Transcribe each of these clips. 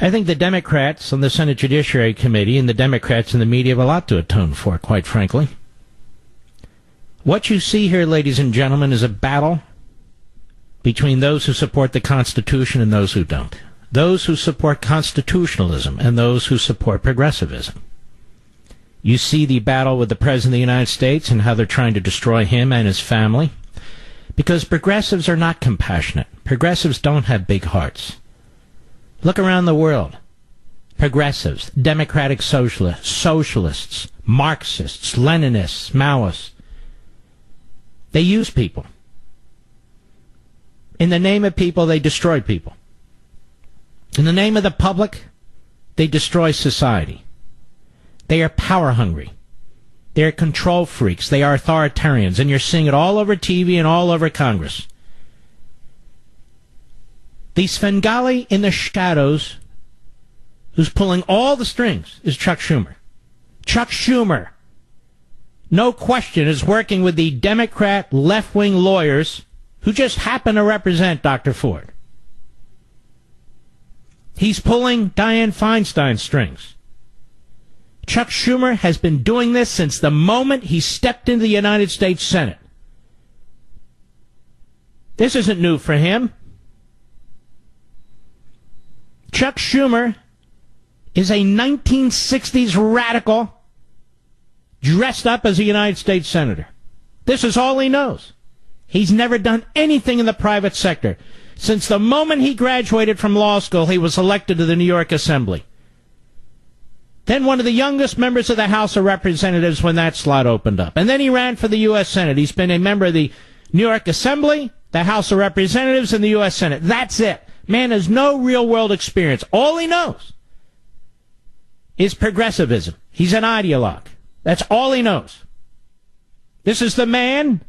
I think the Democrats on the Senate Judiciary Committee and the Democrats in the media have a lot to atone for, quite frankly. What you see here, ladies and gentlemen, is a battle between those who support the Constitution and those who don't. Those who support constitutionalism and those who support progressivism. You see the battle with the President of the United States and how they're trying to destroy him and his family. Because progressives are not compassionate. Progressives don't have big hearts. Look around the world. Progressives, democratic socialists, Marxists, Leninists, Maoists. They use people. In the name of people, they destroy people. In the name of the public, they destroy society. They are power hungry. They are control freaks. They are authoritarians. And you're seeing it all over TV and all over Congress. The Svengali in the shadows who's pulling all the strings is Chuck Schumer. Chuck Schumer, no question, is working with the Democrat left-wing lawyers who just happen to represent Dr. Ford. He's pulling Dianne Feinstein's strings. Chuck Schumer has been doing this since the moment he stepped into the United States Senate. This isn't new for him. Chuck Schumer is a 1960s radical dressed up as a United States Senator. This is all he knows. He's never done anything in the private sector. Since the moment he graduated from law school, he was elected to the New York Assembly. Then one of the youngest members of the House of Representatives when that slot opened up. And then he ran for the U.S. Senate. He's been a member of the New York Assembly, the House of Representatives, and the U.S. Senate. That's it. Man has no real-world experience. All he knows is progressivism. He's an ideologue. That's all he knows. This is the man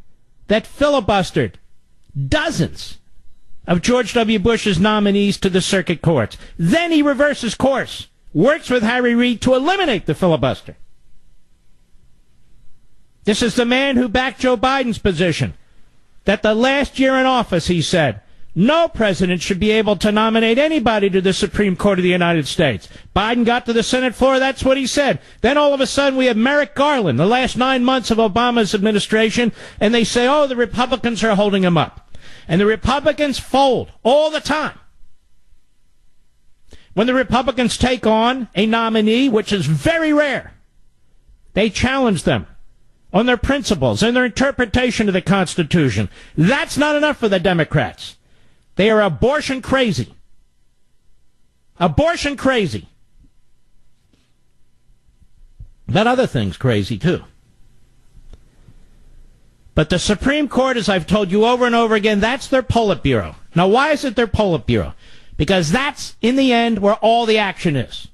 that filibustered dozens of George W. Bush's nominees to the circuit courts. Then he reverses course, works with Harry Reid to eliminate the filibuster. This is the man who backed Joe Biden's position that the last year in office, he said, no president should be able to nominate anybody to the Supreme Court of the United States. Biden got to the Senate floor, that's what he said. Then all of a sudden we have Merrick Garland, the last 9 months of Obama's administration, and they say, oh, the Republicans are holding him up. And the Republicans fold all the time. When the Republicans take on a nominee, which is very rare, they challenge them on their principles and their interpretation of the Constitution. That's not enough for the Democrats. They are abortion crazy. Abortion crazy. But other things crazy, too. But the Supreme Court, as I've told you over and over again, that's their Politburo. Now, why is it their Politburo? Because that's, in the end, where all the action is.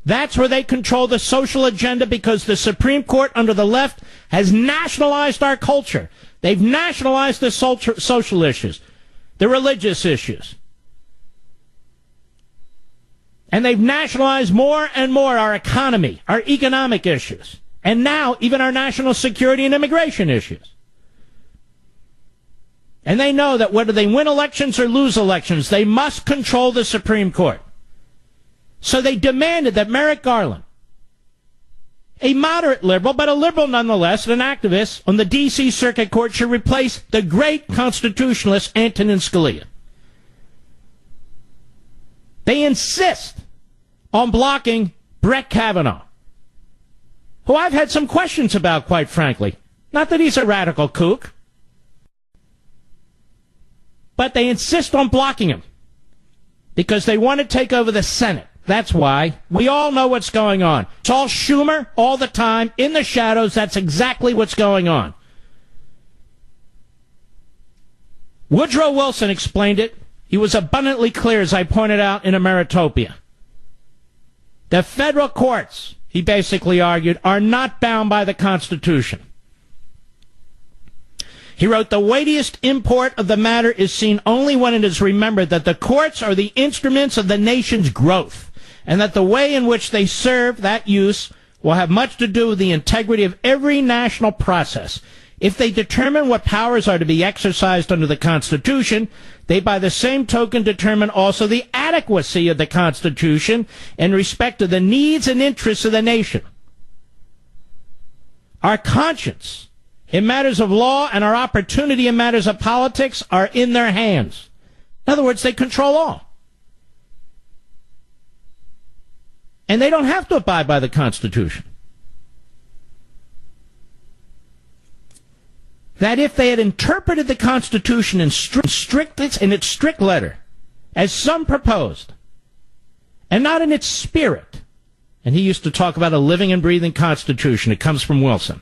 That's where they control the social agenda, because the Supreme Court under the left has nationalized our culture. They've nationalized the social issues, the religious issues. And they've nationalized more and more our economy, our economic issues, and now even our national security and immigration issues. And they know that whether they win elections or lose elections, they must control the Supreme Court. So they demanded that Merrick Garland, a moderate liberal, but a liberal nonetheless, and an activist on the D.C. Circuit Court, should replace the great constitutionalist Antonin Scalia. They insist on blocking Brett Kavanaugh, who I've had some questions about, quite frankly. Not that he's a radical kook, but they insist on blocking him because they want to take over the Senate. That's why. We all know what's going on. It's all Schumer all the time, in the shadows. That's exactly what's going on. Woodrow Wilson explained it. He was abundantly clear, as I pointed out in Ameritopia. The federal courts, he basically argued, are not bound by the Constitution. He wrote, the weightiest import of the matter is seen only when it is remembered that the courts are the instruments of the nation's growth, and that the way in which they serve that use will have much to do with the integrity of every national process. If they determine what powers are to be exercised under the Constitution, they by the same token determine also the adequacy of the Constitution in respect to the needs and interests of the nation. Our conscience in matters of law and our opportunity in matters of politics are in their hands. In other words, they control all. And they don't have to abide by the Constitution. That if they had interpreted the Constitution in its strict letter, as some proposed, and not in its spirit, and he used to talk about a living and breathing Constitution, it comes from Wilson,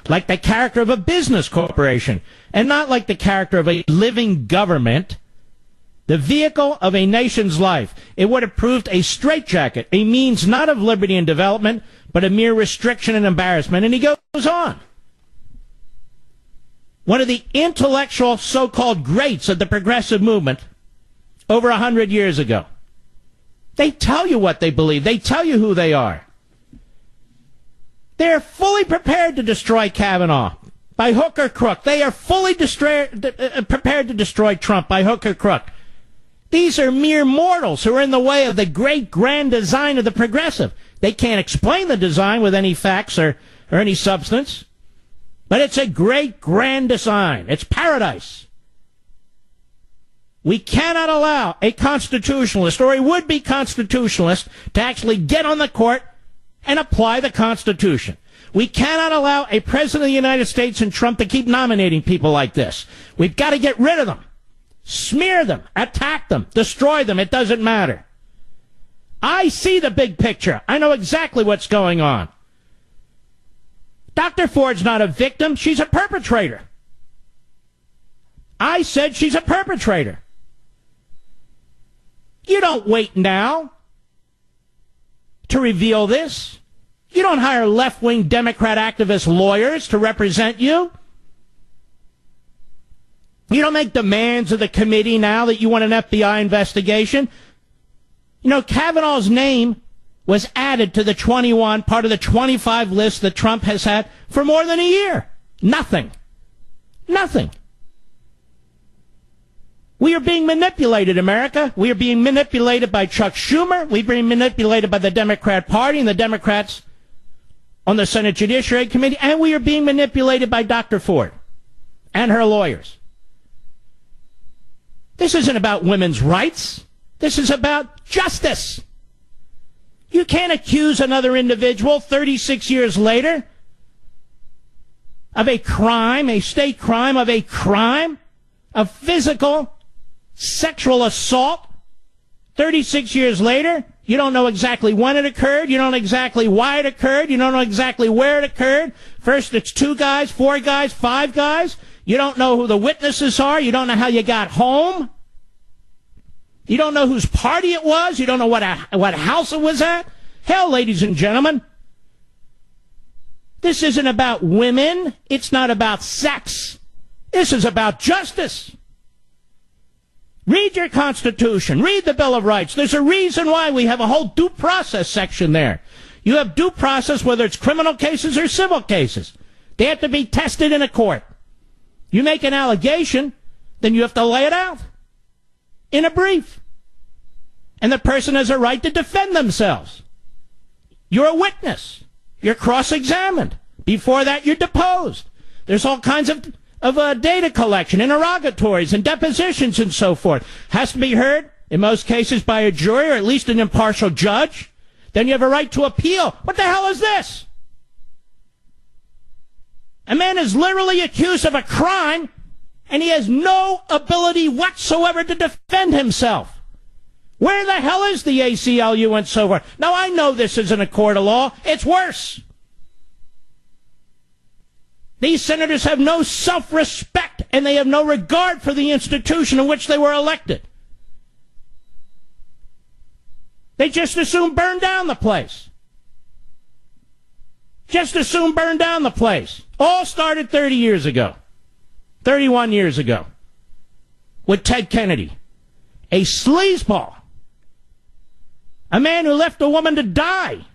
like the character of a business corporation, and not like the character of a living government, the vehicle of a nation's life, it would have proved a straitjacket, a means not of liberty and development, but a mere restriction and embarrassment. And he goes on. One of the intellectual so-called greats of the progressive movement over 100 years ago. They tell you what they believe. They tell you who they are. They're fully prepared to destroy Kavanaugh by hook or crook. They are fully prepared to destroy Trump by hook or crook. These are mere mortals who are in the way of the great grand design of the progressive. They can't explain the design with any facts or any substance. But it's a great grand design. It's paradise. We cannot allow a constitutionalist or a would-be constitutionalist to actually get on the court and apply the Constitution. We cannot allow a president of the United States and Trump to keep nominating people like this. We've got to get rid of them. Smear them. Attack them. Destroy them. It doesn't matter. I see the big picture. I know exactly what's going on. Dr. Ford's not a victim. She's a perpetrator. I said she's a perpetrator. You don't wait now to reveal this. You don't hire left-wing Democrat activist lawyers to represent you. You don't make demands of the committee now that you want an FBI investigation. You know, Kavanaugh's name was added to the 21, part of the 25 list that Trump has had for more than a year. Nothing. Nothing. We are being manipulated, America. We are being manipulated by Chuck Schumer. We're being manipulated by the Democrat Party and the Democrats on the Senate Judiciary Committee. And we are being manipulated by Dr. Ford and her lawyers. This isn't about women's rights. This is about justice. You can't accuse another individual 36 years later of a crime, a state crime, of a crime of physical sexual assault. 36 years later, you don't know exactly when it occurred. You don't know exactly why it occurred. You don't know exactly where it occurred. First, it's 2 guys, 4 guys, 5 guys. You don't know who the witnesses are. You don't know how you got home. You don't know whose party it was. You don't know what house it was at. Hell, ladies and gentlemen, this isn't about women. It's not about sex. This is about justice. Read your Constitution. Read the Bill of Rights. There's a reason why we have a whole due process section there. You have due process whether it's criminal cases or civil cases. They have to be tested in a court. You make an allegation, then you have to lay it out in a brief. And the person has a right to defend themselves. You're a witness. You're cross-examined. Before that, you're deposed. There's all kinds of data collection, interrogatories, and depositions and so forth. Has to be heard, in most cases, by a jury or at least an impartial judge. Then you have a right to appeal. What the hell is this? A man is literally accused of a crime, and he has no ability whatsoever to defend himself. Where the hell is the ACLU and so forth? Now, I know this isn't a court of law. It's worse. These senators have no self-respect, and they have no regard for the institution in which they were elected. They just as soon burn down the place. Just as soon burn down the place. All started 30 years ago. 31 years ago. With Ted Kennedy. A sleazeball. A man who left a woman to die.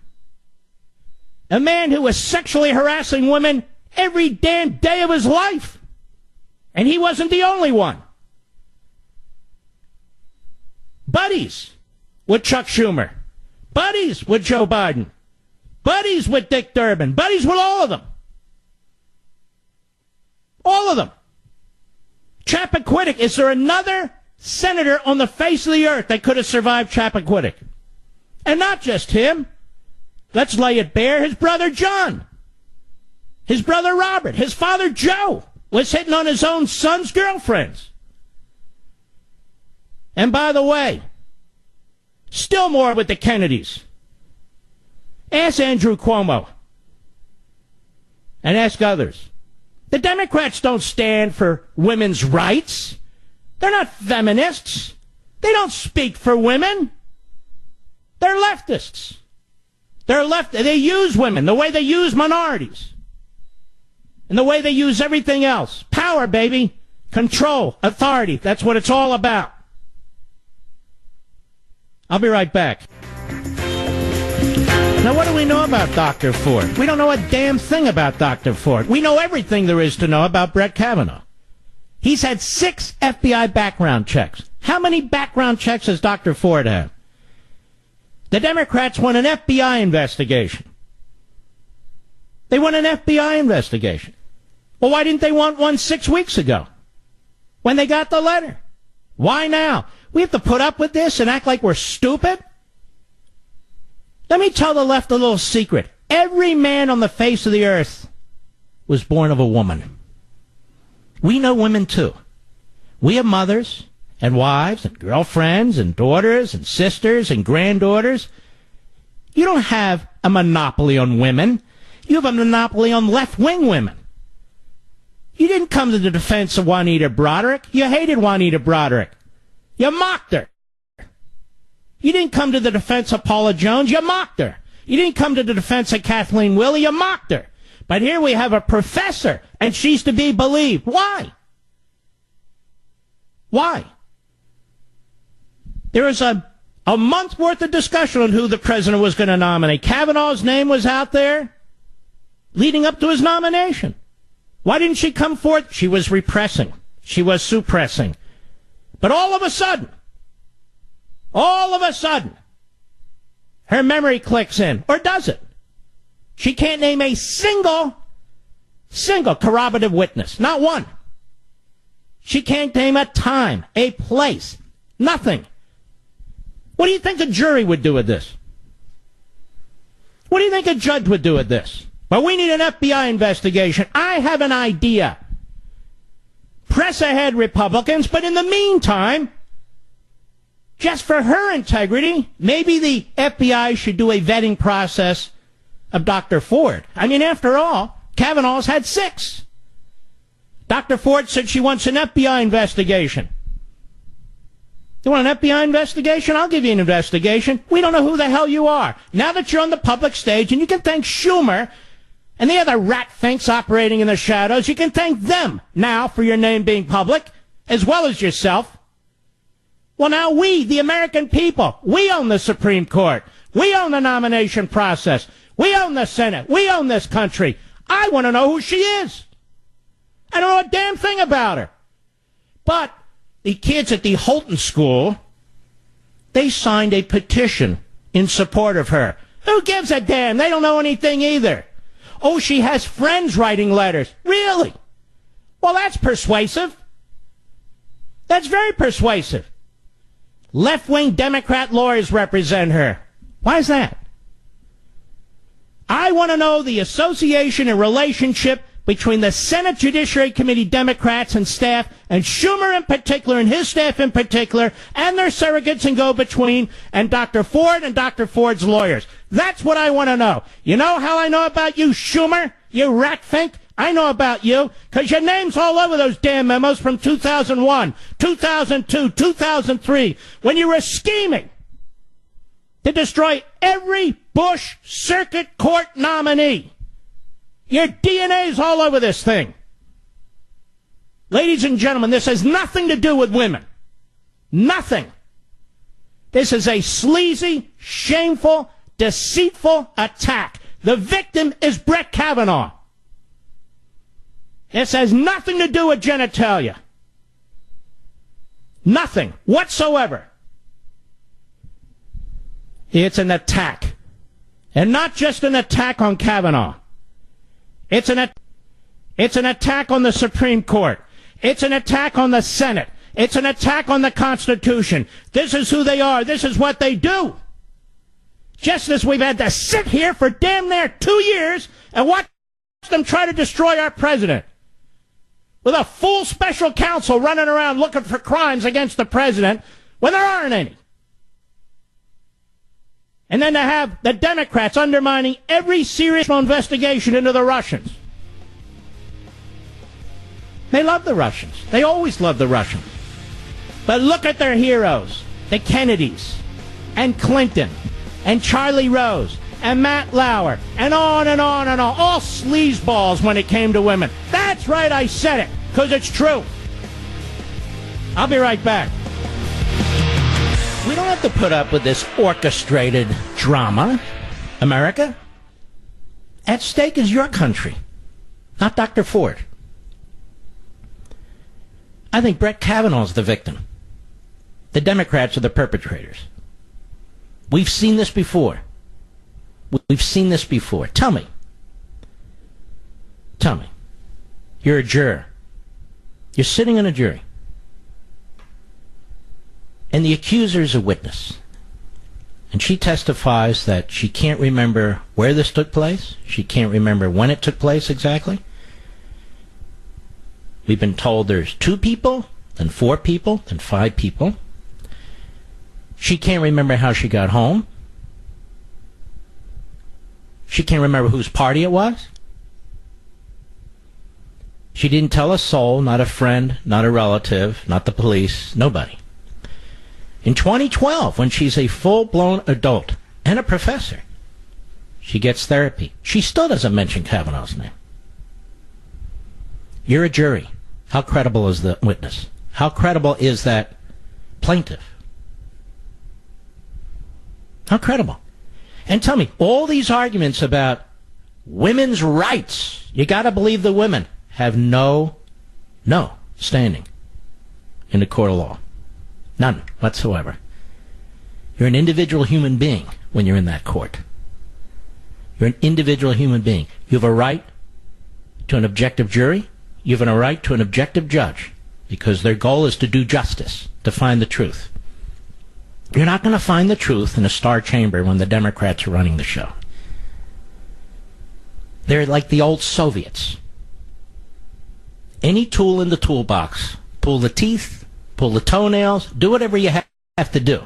A man who was sexually harassing women every damn day of his life. And he wasn't the only one. Buddies with Chuck Schumer. Buddies with Joe Biden. Buddies with Dick Durbin. Buddies with all of them. All of them. Chappaquiddick, is there another senator on the face of the earth that could have survived Chappaquiddick? And not just him. Let's lay it bare. His brother John. His brother Robert. His father Joe was hitting on his own son's girlfriends. And by the way, still more with the Kennedys. Ask Andrew Cuomo. And ask others. The Democrats don't stand for women's rights. They're not feminists. They don't speak for women. They're leftists. They use women the way they use minorities. And the way they use everything else. Power, baby. Control. Authority. That's what it's all about. I'll be right back. Now, what do we know about Dr. Ford? We don't know a damn thing about Dr. Ford. We know everything there is to know about Brett Kavanaugh. He's had 6 FBI background checks. How many background checks does Dr. Ford have? The Democrats want an FBI investigation. They want an FBI investigation. Well, why didn't they want one 6 weeks ago when they got the letter? Why now? We have to put up with this and act like we're stupid? Let me tell the left a little secret. Every man on the face of the earth was born of a woman. We know women too. We have mothers and wives and girlfriends and daughters and sisters and granddaughters. You don't have a monopoly on women. You have a monopoly on left-wing women. You didn't come to the defense of Juanita Broderick. You hated Juanita Broderick. You mocked her. You didn't come to the defense of Paula Jones. You mocked her. You didn't come to the defense of Kathleen Willey. You mocked her. But here we have a professor, and she's to be believed. Why? Why? There was a month worth of discussion on who the president was going to nominate. Kavanaugh's name was out there leading up to his nomination. Why didn't she come forth? She was repressing. She was suppressing. But all of a sudden, her memory clicks in. Or does it? She can't name a single corroborative witness. Not one. She can't name a time, a place. Nothing. What do you think a jury would do with this? What do you think a judge would do with this? Well, we need an FBI investigation. I have an idea. Press ahead, Republicans, but in the meantime, just for her integrity, maybe the FBI should do a vetting process of Dr. Ford. I mean, after all, Kavanaugh's had 6. Dr. Ford said she wants an FBI investigation. You want an FBI investigation? I'll give you an investigation. We don't know who the hell you are. Now that you're on the public stage, and you can thank Schumer and the other rat finks operating in the shadows, you can thank them now for your name being public, as well as yourself. Well, now we, the American people, we own the Supreme Court. We own the nomination process. We own the Senate. We own this country. I want to know who she is. I don't know a damn thing about her. But the kids at the Holton School, they signed a petition in support of her. Who gives a damn? They don't know anything either. Oh, she has friends writing letters. Really? Well, that's persuasive. That's very persuasive. Left-wing Democrat lawyers represent her. Why is that? I want to know the association and relationship between the Senate Judiciary Committee Democrats and staff, and Schumer in particular, and his staff in particular, and their surrogates and go-between, and Dr. Ford and Dr. Ford's lawyers. That's what I want to know. You know how I know about you, Schumer? You rat fink? I know about you, because your name's all over those damn memos from 2001, 2002, 2003, when you were scheming to destroy every Bush Circuit Court nominee. Your DNA's all over this thing. Ladies and gentlemen, this has nothing to do with women. Nothing. This is a sleazy, shameful, deceitful attack. The victim is Brett Kavanaugh. This has nothing to do with genitalia. Nothing whatsoever. It's an attack. And not just an attack on Kavanaugh. It's an attack on the Supreme Court. It's an attack on the Senate. It's an attack on the Constitution. This is who they are. This is what they do. Just as we've had to sit here for damn near 2 years and watch them try to destroy our president. With a full special counsel running around looking for crimes against the president when there aren't any. And then to have the Democrats undermining every serious investigation into the Russians. They love the Russians. They always love the Russians. But look at their heroes. The Kennedys and Clinton and Charlie Rose and Matt Lauer and on and on and on. All sleazeballs when it came to women. That's right, I said it, because it's true. I'll be right back. We don't have to put up with this orchestrated drama, America. At stake is your country, not Dr. Ford. I think Brett Kavanaugh's the victim. The Democrats are the perpetrators. We've seen this before. We've seen this before. Tell me. You're a juror. You're sitting in a jury. And the accuser is a witness. And she testifies that she can't remember where this took place. She can't remember when it took place exactly. We've been told there's 2 people, then 4 people, then 5 people. She can't remember how she got home. She can't remember whose party it was. She didn't tell a soul, not a friend, not a relative, not the police, nobody. In 2012, when she's a full-blown adult and a professor, she gets therapy. She still doesn't mention Kavanaugh's name. You're a jury. How credible is the witness? How credible is that plaintiff? How credible? And tell me, all these arguments about women's rights, you got to believe the women, have no standing in the court of law. None whatsoever. You're an individual human being when you're in that court. You're an individual human being. You have a right to an objective jury. You have a right to an objective judge because their goal is to do justice, to find the truth. You're not going to find the truth in a star chamber when the Democrats are running the show. They're like the old Soviets. Any tool in the toolbox, pull the teeth, pull the toenails, do whatever you have to do.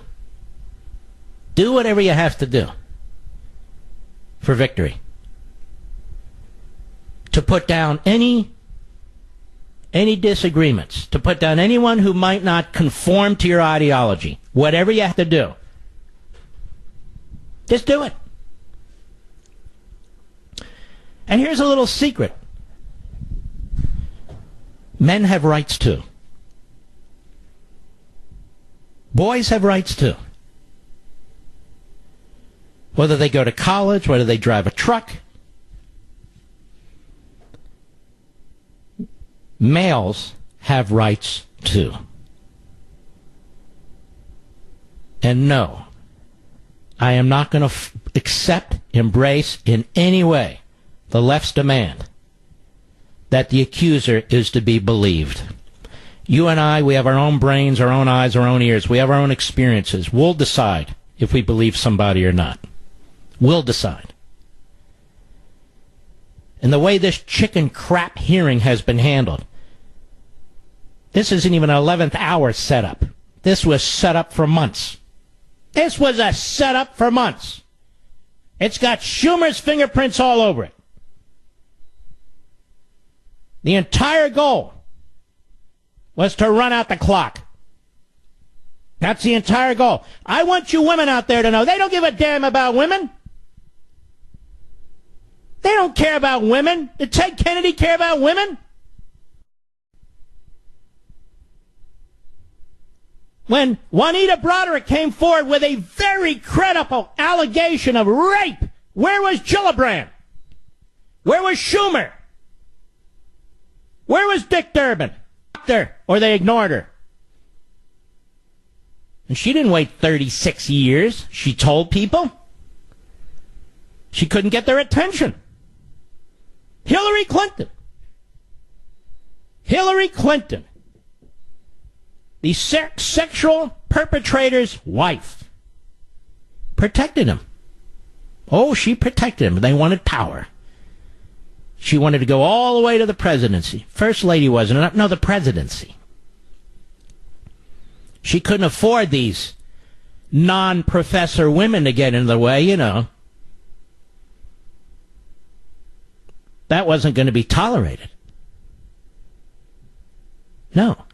Do whatever you have to do for victory. To put down any disagreements, to put down anyone who might not conform to your ideology. Whatever you have to do. Just do it. And here's a little secret. Men have rights too. Boys have rights too. Whether they go to college, whether they drive a truck. Males have rights too. And no, I am not going to accept, embrace in any way the left's demand that the accuser is to be believed. You and I, we have our own brains, our own eyes, our own ears. We have our own experiences. We'll decide if we believe somebody or not. We'll decide. And the way this chicken crap hearing has been handled, this isn't even an 11th hour setup. This was set up for months. This was a setup for months. It's got Schumer's fingerprints all over it. The entire goal was to run out the clock. That's the entire goal. I want you women out there to know they don't give a damn about women. They don't care about women. Did Ted Kennedy care about women? When Juanita Broderick came forward with a very credible allegation of rape, where was Gillibrand? Where was Schumer? Where was Dick Durbin? Or they ignored her. And she didn't wait 36 years. She told people. She couldn't get their attention. Hillary Clinton. Hillary Clinton. The sexual perpetrator's wife. Protected him. Oh, she protected him. They wanted power. She wanted to go all the way to the presidency. First lady wasn't enough. No, the presidency. She couldn't afford these non-professor women to get in the way, you know. That wasn't going to be tolerated. No.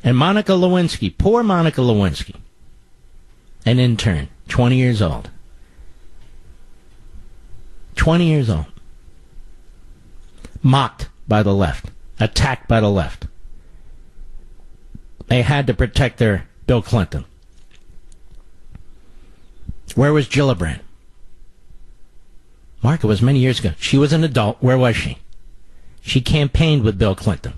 And Monica Lewinsky, poor Monica Lewinsky, an intern, 20 years old. 20 years old. Mocked by the left. Attacked by the left. They had to protect their Bill Clinton. Where was Gillibrand? Mark, it was many years ago. She was an adult. Where was she? She campaigned with Bill Clinton.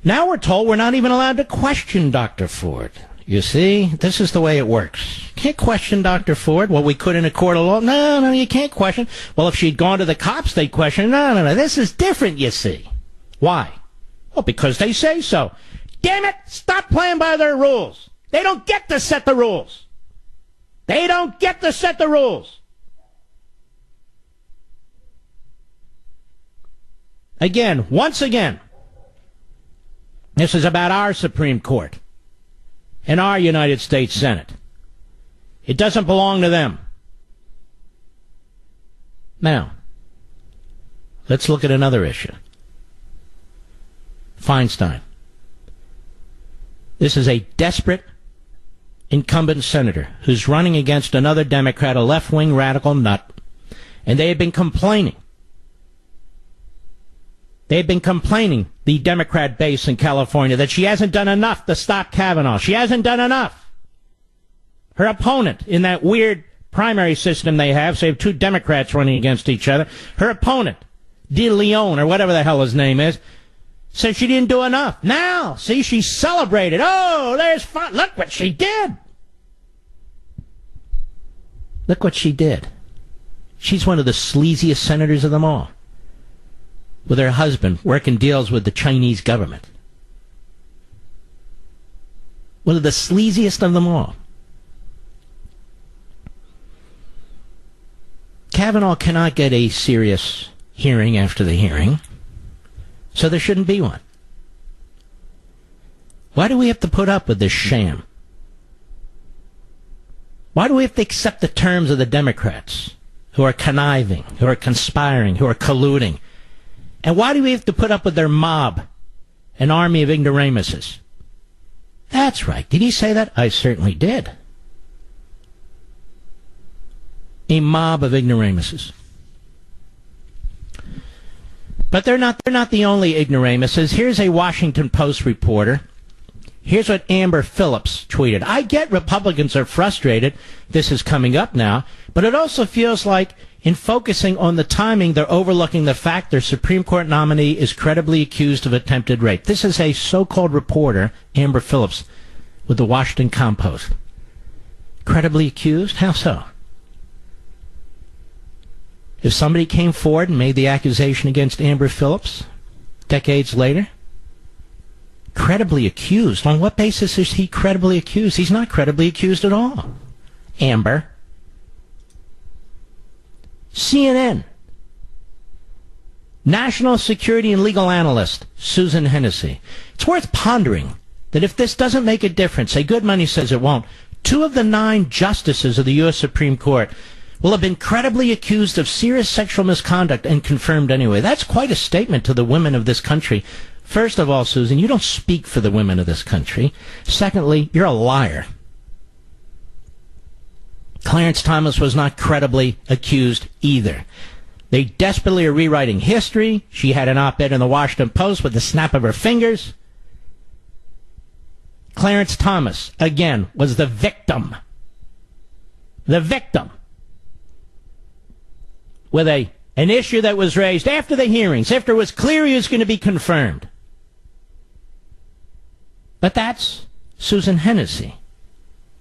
Now we're told we're not even allowed to question Dr. Ford. You see, this is the way it works. Can't question Dr. Ford. Well, we could in a court of law. No, you can't question. Well, if she'd gone to the cops, they'd question. No. This is different, you see. Why? Well, because they say so. Damn it! Stop playing by their rules. They don't get to set the rules. They don't get to set the rules. Again, once again, this is about our Supreme Court and our United States Senate. It doesn't belong to them. Now, let's look at another issue. Feinstein. This is a desperate incumbent senator who's running against another Democrat, a left-wing radical nut, and they have been complaining. They've been complaining, the Democrat base in California, that she hasn't done enough to stop Kavanaugh. She hasn't done enough. Her opponent in that weird primary system they have, so you have two Democrats running against each other, her opponent, De Leon, or whatever the hell his name is, says she didn't do enough. Now, see, she celebrated. Oh, there's fun. Look what she did. Look what she did. She's one of the sleaziest senators of them all, with her husband working deals with the Chinese government. One of the sleaziest of them all. Kavanaugh cannot get a serious hearing after the hearing, so there shouldn't be one. Why do we have to put up with this sham? Why do we have to accept the terms of the Democrats who are conniving, who are conspiring, who are colluding? And why do we have to put up with their mob, an army of ignoramuses? That's right. Did he say that? I certainly did. A mob of ignoramuses. But they're not the only ignoramuses. Here's a Washington Post reporter. Here's what Amber Phillips tweeted. I get Republicans are frustrated. This is coming up now. But it also feels like in focusing on the timing, they're overlooking the fact their Supreme Court nominee is credibly accused of attempted rape. This is a so-called reporter, Amber Phillips, with the Washington Compost. Credibly accused? How so? If somebody came forward and made the accusation against Amber Phillips decades later, credibly accused, on what basis is he credibly accused? He's not credibly accused at all. Amber. CNN. National Security and Legal Analyst Susan Hennessy. It's worth pondering that if this doesn't make a difference, a good many says it won't, 2 of the 9 justices of the U.S. Supreme Court will have been credibly accused of serious sexual misconduct and confirmed anyway. That's quite a statement to the women of this country. First of all, Susan, you don't speak for the women of this country. Secondly, you're a liar. Clarence Thomas was not credibly accused either. They desperately are rewriting history. She had an op-ed in the Washington Post with the snap of her fingers. Clarence Thomas, again, was the victim. The victim. With a An issue that was raised after the hearings, after it was clear he was going to be confirmed. But that's Susan Hennessy,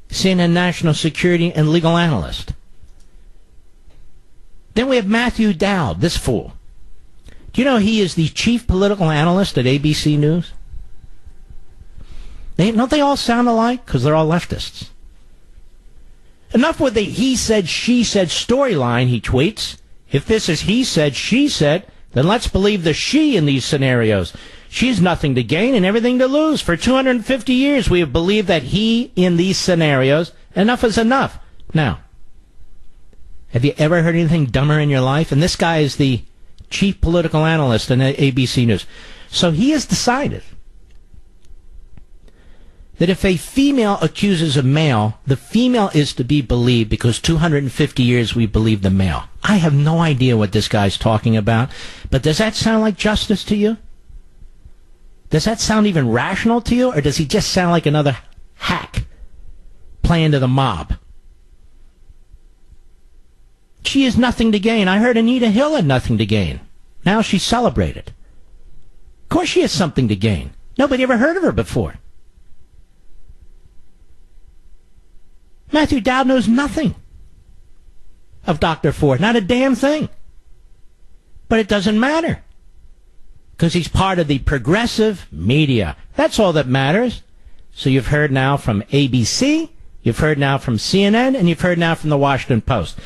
CNN national security and legal analyst. Then we have Matthew Dowd, this fool. Do you know he is the chief political analyst at ABC News? Don't they all sound alike? Because they're all leftists. Enough with the he said, she said storyline, he tweets. If this is he said, she said, then let's believe the she in these scenarios. She's nothing to gain and everything to lose. For 250 years, we have believed that he in these scenarios, enough is enough. Now, have you ever heard anything dumber in your life? And this guy is the chief political analyst in ABC News. So he has decided that if a female accuses a male, the female is to be believed because 250 years we believe the male. I have no idea what this guy's talking about, but does that sound like justice to you? Does that sound even rational to you, or does he just sound like another hack playing to the mob? She has nothing to gain. I heard Anita Hill had nothing to gain. Now she's celebrated. Of course she has something to gain. Nobody ever heard of her before. Matthew Dowd knows nothing of Dr. Ford. Not a damn thing. But it doesn't matter. Because he's part of the progressive media. That's all that matters. So you've heard now from ABC, you've heard now from CNN, and you've heard now from the Washington Post.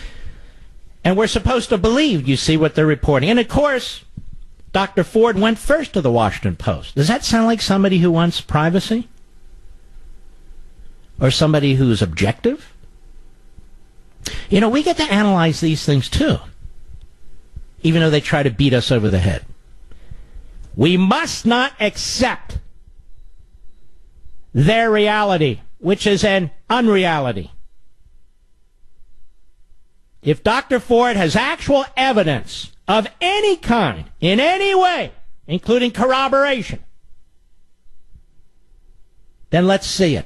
And we're supposed to believe, you see, what they're reporting. And of course, Dr. Ford went first to the Washington Post. Does that sound like somebody who wants privacy? Or somebody who's objective? You know, we get to analyze these things too, even though they try to beat us over the head. We must not accept their reality, which is an unreality. If Dr. Ford has actual evidence of any kind, in any way, including corroboration, then let's see it.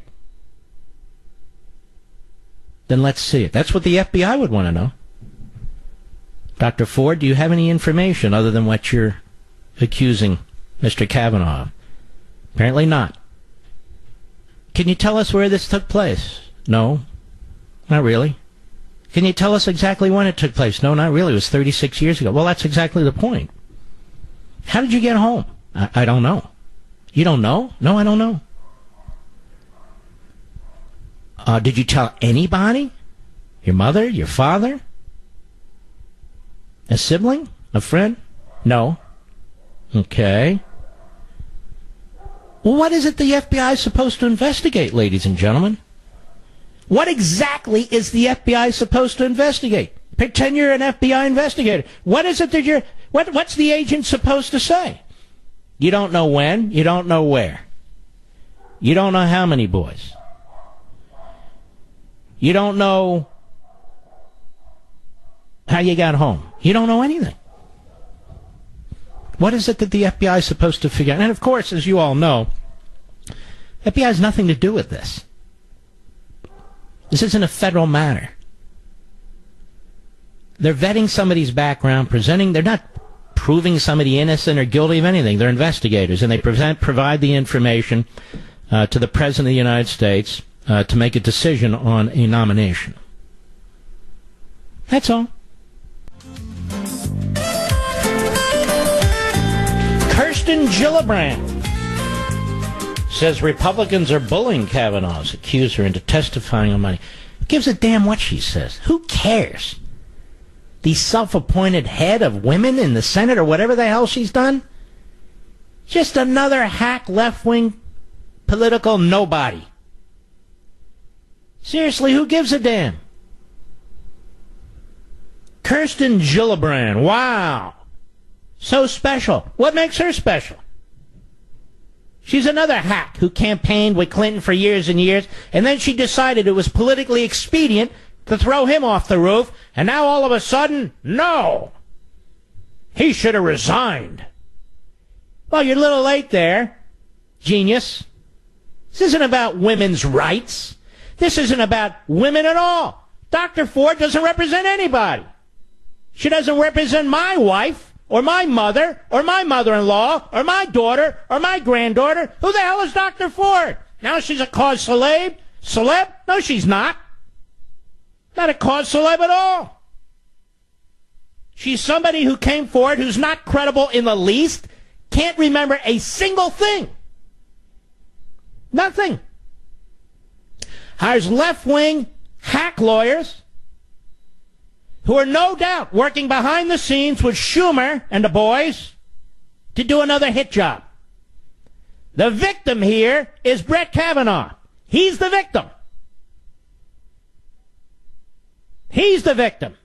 Then let's see it. That's what the FBI would want to know. Dr. Ford, do you have any information other than what you're accusing Mr. Kavanaugh of? Apparently not. Can you tell us where this took place? No, not really. Can you tell us exactly when it took place? No, not really. It was 36 years ago. Well, that's exactly the point. How did you get home? I don't know. You don't know? No, I don't know. Did you tell anybody? Your mother? Your father? A sibling? A friend? No. Okay. Well, what is it the FBI is supposed to investigate, ladies and gentlemen? What exactly is the FBI supposed to investigate? Pretend you're an FBI investigator. What is it that you're... What's the agent supposed to say? You don't know when. You don't know where. You don't know how many boys. You don't know how you got home. You don't know anything. What is it that the FBI is supposed to figure out? And of course, as you all know, the FBI has nothing to do with this. This isn't a federal matter. They're vetting somebody's background, they're not proving somebody innocent or guilty of anything. They're investigators, and they provide the information to the President of the United States to make a decision on a nomination. That's all. Kirsten Gillibrand says Republicans are bullying Kavanaugh's accuser into testifying on money. Who gives a damn what she says? Who cares? The self-appointed head of women in the Senate or whatever the hell she's done? Just another hack left-wing political nobody. Seriously, who gives a damn? Kirsten Gillibrand, wow. So special. What makes her special? She's another hack who campaigned with Clinton for years and years, and then she decided it was politically expedient to throw him off the roof, and now all of a sudden, no. He should have resigned. Well, you're a little late there, genius. This isn't about women's rights. This isn't about women at all. Dr. Ford doesn't represent anybody. She doesn't represent my wife, or my mother, or my mother-in-law, or my daughter, or my granddaughter. Who the hell is Dr. Ford? Now she's a cause celeb? Celeb? No, she's not. Not a cause celeb at all. She's somebody who came forward who's not credible in the least, can't remember a single thing. Nothing. Hires left-wing hack lawyers who are no doubt working behind the scenes with Schumer and the boys to do another hit job. The victim here is Brett Kavanaugh. He's the victim. He's the victim.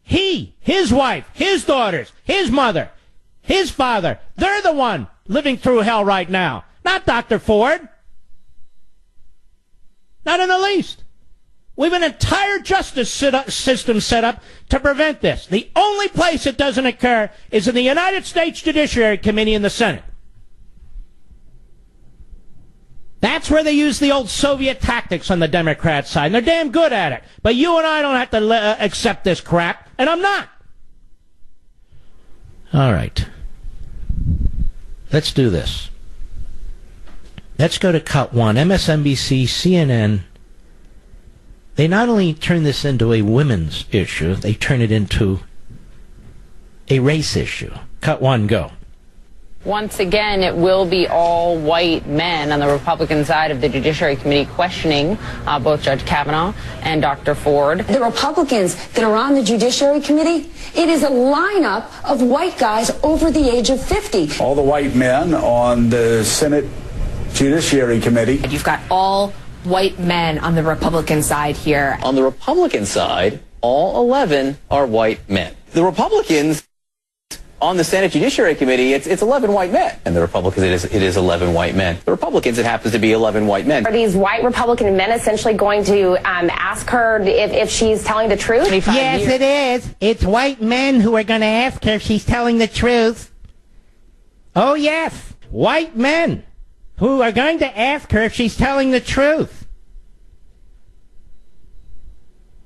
He, his wife, his daughters, his mother, his father, they're the one living through hell right now. Not Dr. Ford. Not in the least. We have an entire justice system set up to prevent this. The only place it doesn't occur is in the United States Judiciary Committee in the Senate. That's where they use the old Soviet tactics on the Democrat side, and they're damn good at it. But you and I don't have to accept this crap, and I'm not. All right. Let's do this. Let's go to cut one. MSNBC, CNN. They not only turn this into a women's issue, they turn it into a race issue. Cut one, go. Once again, it will be all white men on the Republican side of the Judiciary Committee questioning both Judge Kavanaugh and Dr. Ford. The Republicans that are on the Judiciary Committee, it is a lineup of white guys over the age of 50. All the white men on the Senate Judiciary Committee. You've got all white men on the Republican side here. On the Republican side, all 11 are white men. The Republicans on the Senate Judiciary Committee, it's 11 white men. And the Republicans, it is 11 white men. The Republicans, it happens to be 11 white men. Are these white Republican men essentially going to ask her if she's telling the truth? Yes, it is. It's white men who are going to ask her if she's telling the truth. Oh, yes. White men who are going to ask her if she's telling the truth.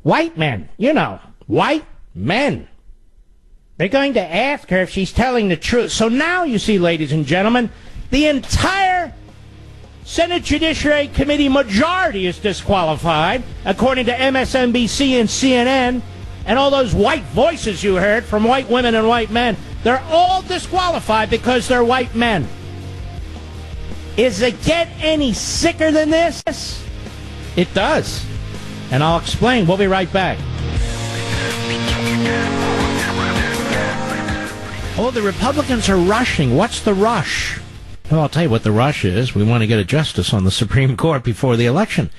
White men. You know, white men. They're going to ask her if she's telling the truth. So now, you see, ladies and gentlemen, the entire Senate Judiciary Committee majority is disqualified, according to MSNBC and CNN, and all those white voices you heard from white women and white men. They're all disqualified because they're white men. Is it get any sicker than this? It does. And I'll explain. We'll be right back. Oh, the Republicans are rushing. What's the rush? Well, I'll tell you what the rush is. We want to get a justice on the Supreme Court before the election.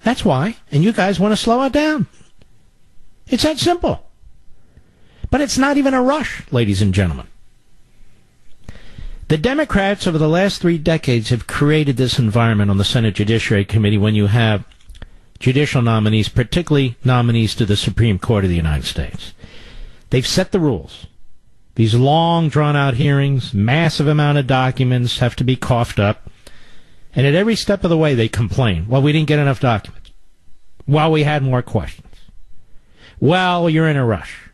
That's why. And you guys want to slow it down. It's that simple. But it's not even a rush, ladies and gentlemen. The Democrats over the last 3 decades have created this environment on the Senate Judiciary Committee when you have judicial nominees, particularly nominees to the Supreme Court of the United States. They've set the rules. These long, drawn-out hearings, massive amount of documents have to be coughed up. And at every step of the way, they complain. Well, we didn't get enough documents. Well, we had more questions. Well, you're in a rush.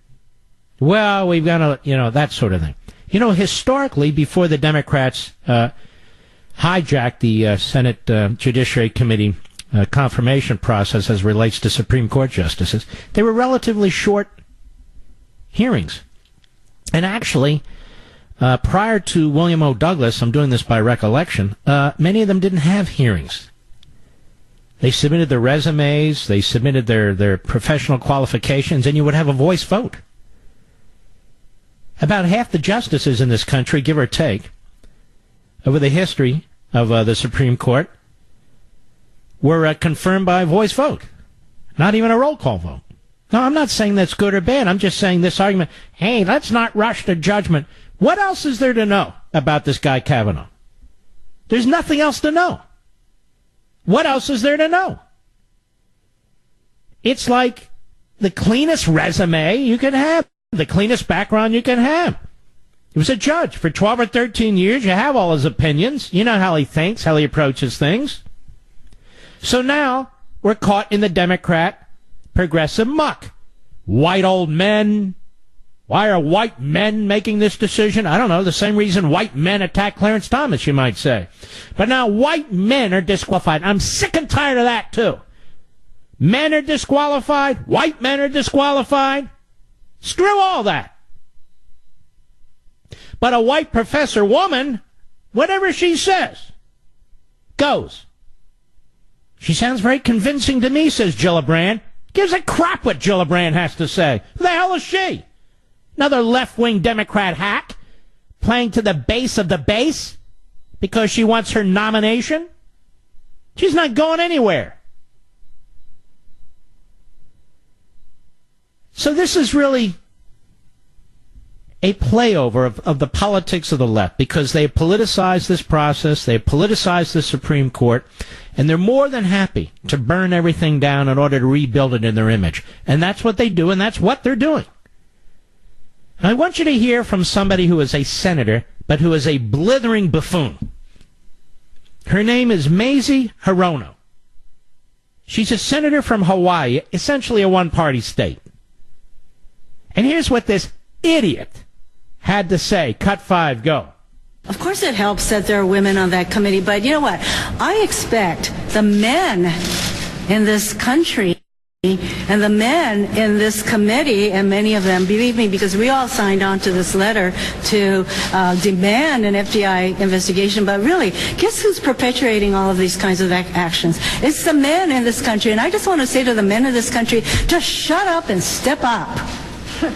Well, we've got to, that sort of thing. Historically, before the Democrats hijacked the Senate Judiciary Committee confirmation process as relates to Supreme Court justices, they were relatively short hearings. And actually, prior to William O. Douglas, I'm doing this by recollection, many of them didn't have hearings. They submitted their resumes, they submitted their professional qualifications, and you would have a voice vote. About half the justices in this country, give or take, over the history of the Supreme Court, were confirmed by a voice vote. Not even a roll call vote. No, I'm not saying that's good or bad. I'm just saying this argument, hey, let's not rush to judgment. What else is there to know about this guy Kavanaugh? There's nothing else to know. What else is there to know? It's like the cleanest resume you can have, the cleanest background you can have. He was a judge for 12 or 13 years. You have all his opinions. You know how he thinks, how he approaches things. So now we're caught in the Democrat progressive muck. white old men. Why are white men making this decision? I don't know. The same reason white men attack Clarence Thomas, you might say. But now white men are disqualified. I'm sick and tired of that, too. Men are disqualified. White men are disqualified. Screw all that. But a white professor woman, whatever she says, goes. She sounds very convincing to me, says Gillibrand. Gives a crap what Gillibrand has to say. Who the hell is she? Another left-wing Democrat hack playing to the base of the base because she wants her nomination? She's not going anywhere. So this is really a playover of the politics of the left because they have politicized this process, they have politicized the Supreme Court, and they're more than happy to burn everything down in order to rebuild it in their image. And that's what they do, and that's what they're doing. I want you to hear from somebody who is a senator, but who is a blithering buffoon. Her name is Blasey Ford. She's a senator from Hawaii, essentially a one-party state. And here's what this idiot had to say. Cut 5, go. Of course it helps that there are women on that committee, but you know what? I expect the men in this country and the men in this committee, and many of them, believe me, because we all signed on to this letter to demand an FBI investigation, but really, guess who's perpetuating all of these kinds of actions? It's the men in this country, and I just want to say to the men in this country, just shut up and step up.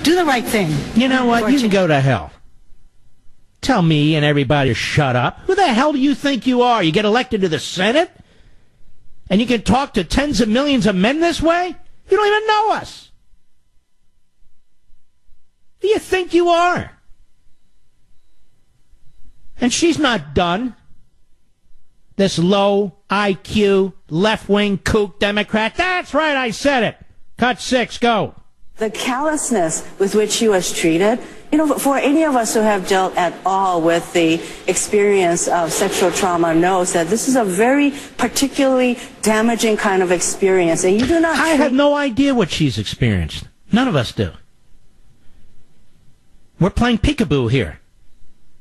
Do the right thing. You know what? You can go to hell. Tell me and everybody to shut up. Who the hell do you think you are? You get elected to the Senate? And you can talk to tens of millions of men this way? You don't even know us. Who do you think you are? And she's not done. This low IQ, left-wing kook Democrat. That's right, I said it. Cut 6, go. The callousness with which she was treated, you know, for any of us who have dealt at all with the experience of sexual trauma knows that this is a very particularly damaging kind of experience. And you do not... I have no idea what she's experienced. None of us do. We're playing peekaboo here.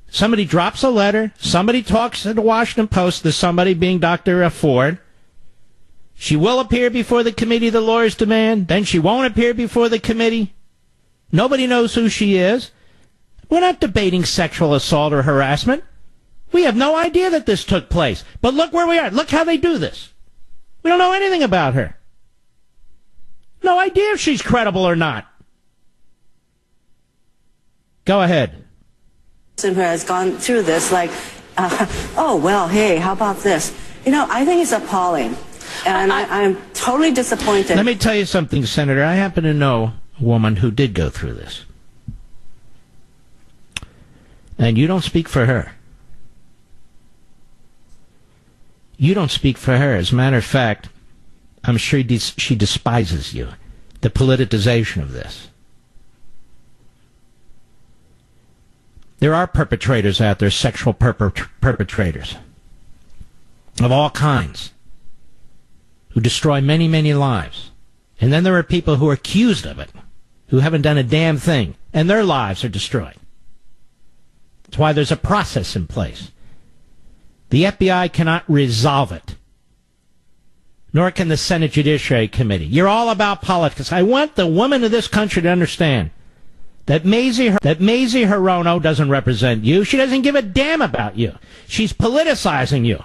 Somebody drops a letter. Somebody talks to the Washington Post to somebody, being Dr. Ford. She will appear before the committee, the lawyers demand. Then she won't appear before the committee. Nobody knows who she is. We're not debating sexual assault or harassment. We have no idea that this took place. But look where we are. Look how they do this. We don't know anything about her. No idea if she's credible or not. Go ahead. Who has gone through this, like, oh, well, hey, how about this? You know, I think it's appalling. And I'm totally disappointed. Let me tell you something, Senator. I happen to know a woman who did go through this. And you don't speak for her. You don't speak for her. As a matter of fact, I'm sure she despises you. The politicization of this. There are perpetrators out there, sexual perpetrators of all kinds, who destroy many, many lives. And then there are people who are accused of it, who haven't done a damn thing, and their lives are destroyed. That's why there's a process in place. The FBI cannot resolve it, nor can the Senate Judiciary Committee. You're all about politics. I want the women of this country to understand that Blasey Ford doesn't represent you. She doesn't give a damn about you. She's politicizing you.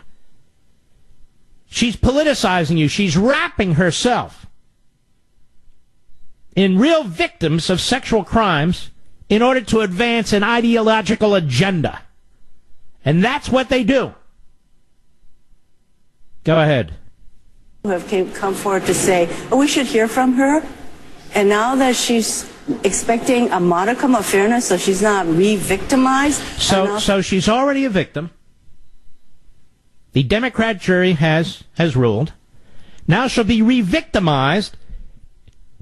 She's politicizing you. She's wrapping herself in real victims of sexual crimes in order to advance an ideological agenda. And that's what they do. Go ahead. Who have come forward to say, oh, we should hear from her. And now that she's expecting a modicum of fairness so she's not re-victimized. So she's already a victim. The Democrat jury has ruled. Now she'll be re-victimized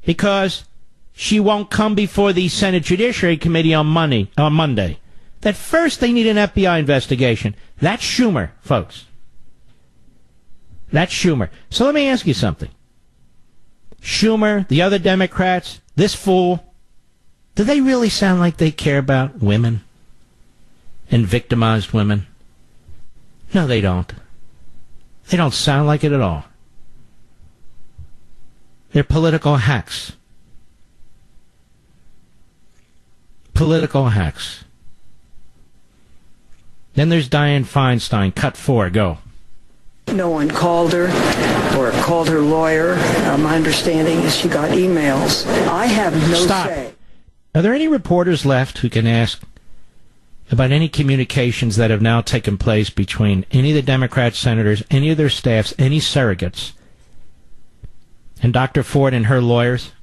because she won't come before the Senate Judiciary Committee on Monday. That first they need an FBI investigation. That's Schumer, folks. That's Schumer. So let me ask you something. Schumer, the other Democrats, this fool, do they really sound like they care about women and victimized women? No, they don't. They don't sound like it at all. They're political hacks. Political hacks. Then there's Dianne Feinstein. Cut 4. Go. No one called her or called her lawyer. My understanding is she got emails. I have no say. Are there any reporters left who can ask about any communications that have now taken place between any of the Democrat senators, any of their staffs, any surrogates, and Dr. Ford and her lawyers?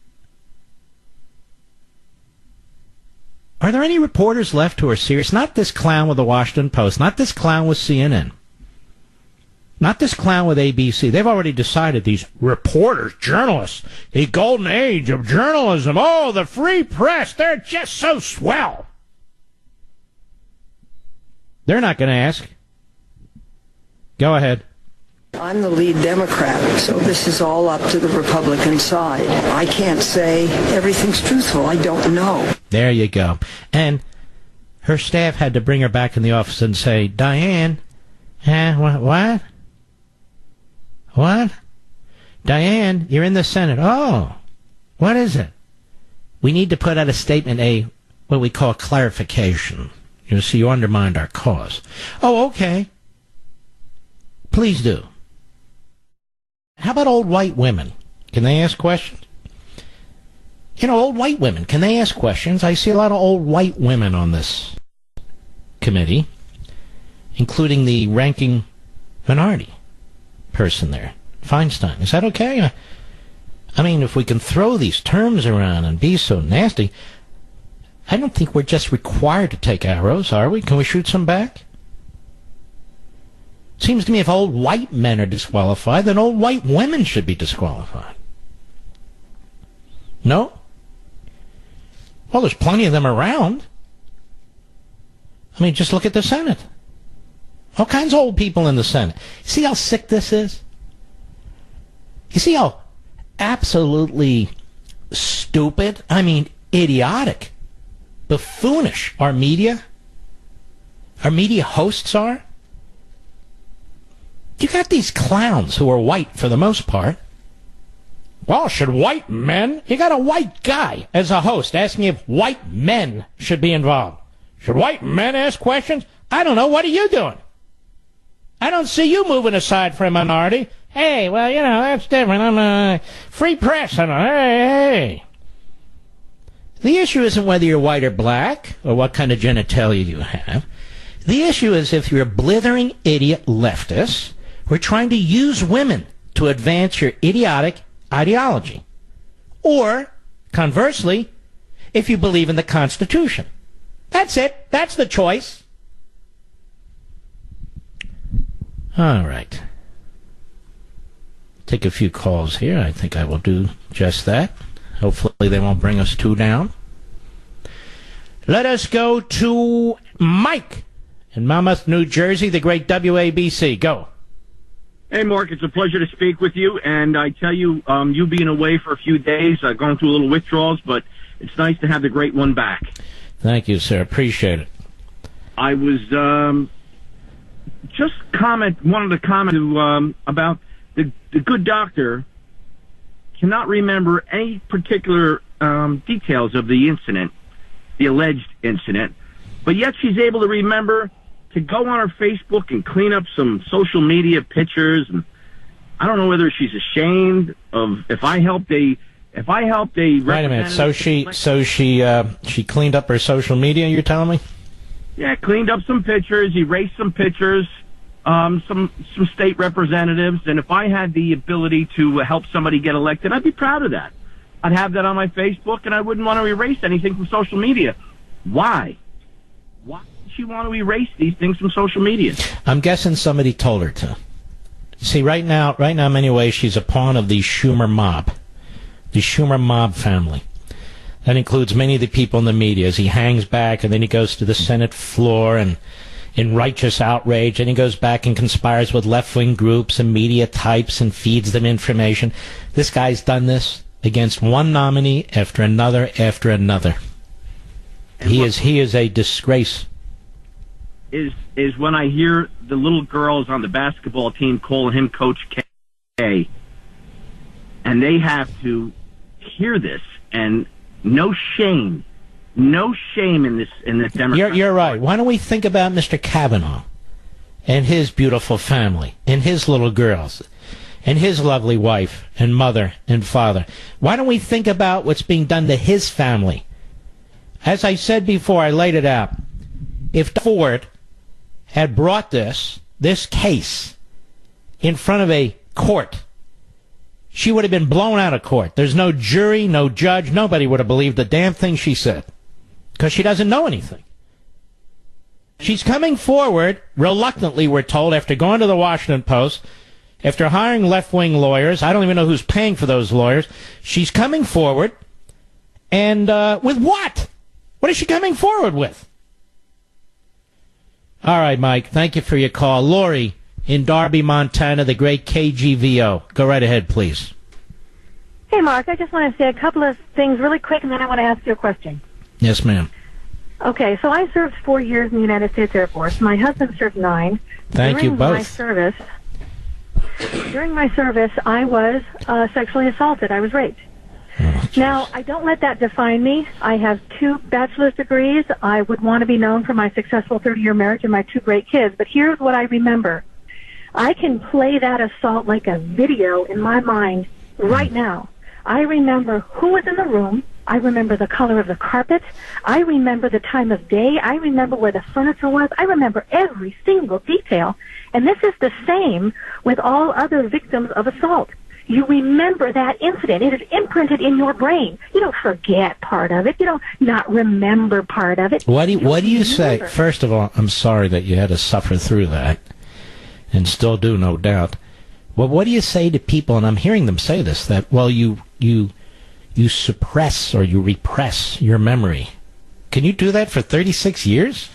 Are there any reporters left who are serious? Not this clown with the Washington Post, not this clown with CNN, not this clown with ABC. They've already decided, these reporters, journalists, the golden age of journalism, oh, the free press, they're just so swell. They're not going to ask. Go ahead. I'm the lead Democrat, so this is all up to the Republican side. I can't say everything's truthful. I don't know. There you go. And her staff had to bring her back in the office and say, Dianne, what? What? Dianne, you're in the Senate. Oh, what is it? We need to put out a statement, what we call clarification. You see, you undermined our cause. Oh, okay. Please do. How about old white women? Can they ask questions? Old white women, can they ask questions? I see a lot of old white women on this committee, including the ranking minority person there, Feinstein. Is that okay? I mean, if we can throw these terms around and be so nasty, I don't think we're just required to take arrows, are we? Can we shoot some back? Seems to me if old white men are disqualified, then old white women should be disqualified. No? Well, there's plenty of them around. I mean, just look at the Senate. All kinds of old people in the Senate. See how sick this is? You see how absolutely stupid, I mean idiotic, buffoonish our media hosts are? You got these clowns who are white for the most part. Well, should white men? You got a white guy as a host asking if white men should be involved. Should white men ask questions? I don't know. What are you doing? I don't see you moving aside for a minority. Hey, well, that's different. I'm a free press. Hey. The issue isn't whether you're white or black or what kind of genitalia you have. The issue is if you're a blithering idiot leftist who are trying to use women to advance your idiotic ideology. Or, conversely, if you believe in the Constitution. That's it. That's the choice. All right. Take a few calls here. I think I will do just that. Hopefully they won't bring us two down. Let us go to Mike in Monmouth, New Jersey, the great WABC. Go. Hey, Mark, it's a pleasure to speak with you. And I tell you, you being away for a few days, going through a little withdrawals, but it's nice to have the great one back. Thank you, sir. Appreciate it. I was wanted to comment about the good doctor cannot remember any particular details of the incident, the alleged incident, but yet she's able to remember to go on her Facebook and clean up some social media pictures. And I don't know whether she's ashamed of if I helped a Wait a minute. So she cleaned up her social media, you're telling me? Yeah, cleaned up some pictures, erased some pictures, some state representatives, and if I had the ability to help somebody get elected, I'd be proud of that. I'd have that on my Facebook, and I wouldn't want to erase anything from social media. Why? Why would she want to erase these things from social media? I'm guessing somebody told her to. See, right now, in many ways, she's a pawn of the Schumer mob. The Schumer mob family. That includes many of the people in the media as he hangs back and then he goes to the Senate floor and in righteous outrage, and he goes back and conspires with left-wing groups and media types and feeds them information. This guy's done this against one nominee after another after another. He is a disgrace. Is when I hear the little girls on the basketball team calling him Coach K, and they have to hear this, and no shame in this Democrat. You're right. Why don't we think about Mr. Kavanaugh and his beautiful family and his little girls and his lovely wife and mother and father? Why don't we think about what's being done to his family? As I said before, I laid it out. If Ford had brought this case in front of a court, she would have been blown out of court. There's no jury, no judge. Nobody would have believed the damn thing she said because she doesn't know anything. She's coming forward, reluctantly, we're told, after going to the Washington Post, after hiring left-wing lawyers. I don't even know who's paying for those lawyers. She's coming forward, and with what? What is she coming forward with? All right, Mike, thank you for your call. Lori in Darby, Montana, the great KGVO. Go right ahead, please. Hey, Mark, I just want to say a couple of things really quick, and then I want to ask you a question. Yes, ma'am. Okay, so I served 4 years in the United States Air Force. My husband served 9. Thank you both. During my service, I was sexually assaulted. I was raped. Oh, now, I don't let that define me. I have 2 bachelor's degrees. I would want to be known for my successful 30-year marriage and my 2 great kids. But here's what I remember. I can play that assault like a video in my mind right now. I remember who was in the room. I remember the color of the carpet. I remember the time of day. I remember where the furniture was. I remember every single detail. And this is the same with all other victims of assault. You remember that incident. It is imprinted in your brain. You don't forget part of it. You don't not remember part of it. What do you say? First of all, I'm sorry that you had to suffer through that, and still do, no doubt. Well, what do you say to people, and I'm hearing them say this, that, well, you suppress or you repress your memory. Can you do that for 36 years?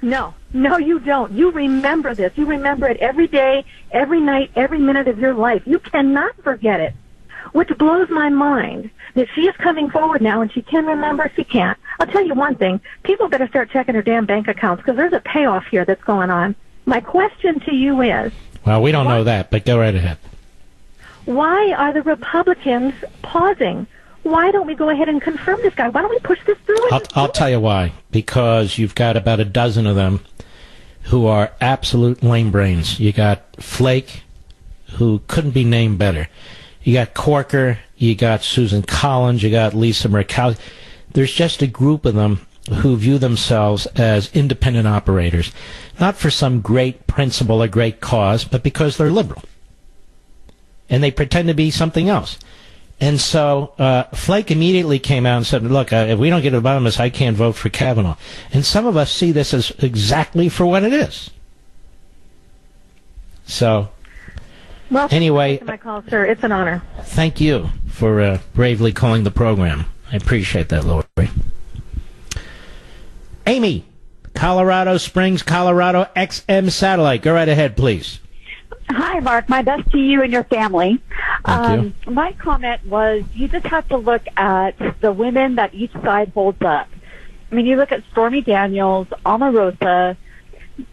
No, you don't. You remember this. You remember it every day, every night, every minute of your life. You cannot forget it, which blows my mind that she is coming forward now and she can remember, she can't. I'll tell you one thing. People better start checking their damn bank accounts because there's a payoff here that's going on. My question to you is... Well, we don't know that, but go right ahead. Why are the Republicans pausing? Why don't we go ahead and confirm this guy? Why don't we push this through? I'll tell you why. Because you've got about a dozen of them who are absolute lame brains. You got Flake, who couldn't be named better. You got Corker. You got Susan Collins. You got Lisa Murkowski. There's just a group of them who view themselves as independent operators, not for some great principle or great cause, but because they're liberal. And they pretend to be something else. And so Flake immediately came out and said, look, if we don't get to the bottom of this, I can't vote for Kavanaugh. And some of us see this as exactly for what it is. So, well, anyway. My call, sir. It's an honor. Thank you for bravely calling the program. I appreciate that, Lori. Amy, Colorado Springs, Colorado, XM Satellite. Go right ahead, please. Hi, Mark. My best to you and your family. Thank you. My comment was you just have to look at the women that each side holds up. I mean, you look at Stormy Daniels, Omarosa,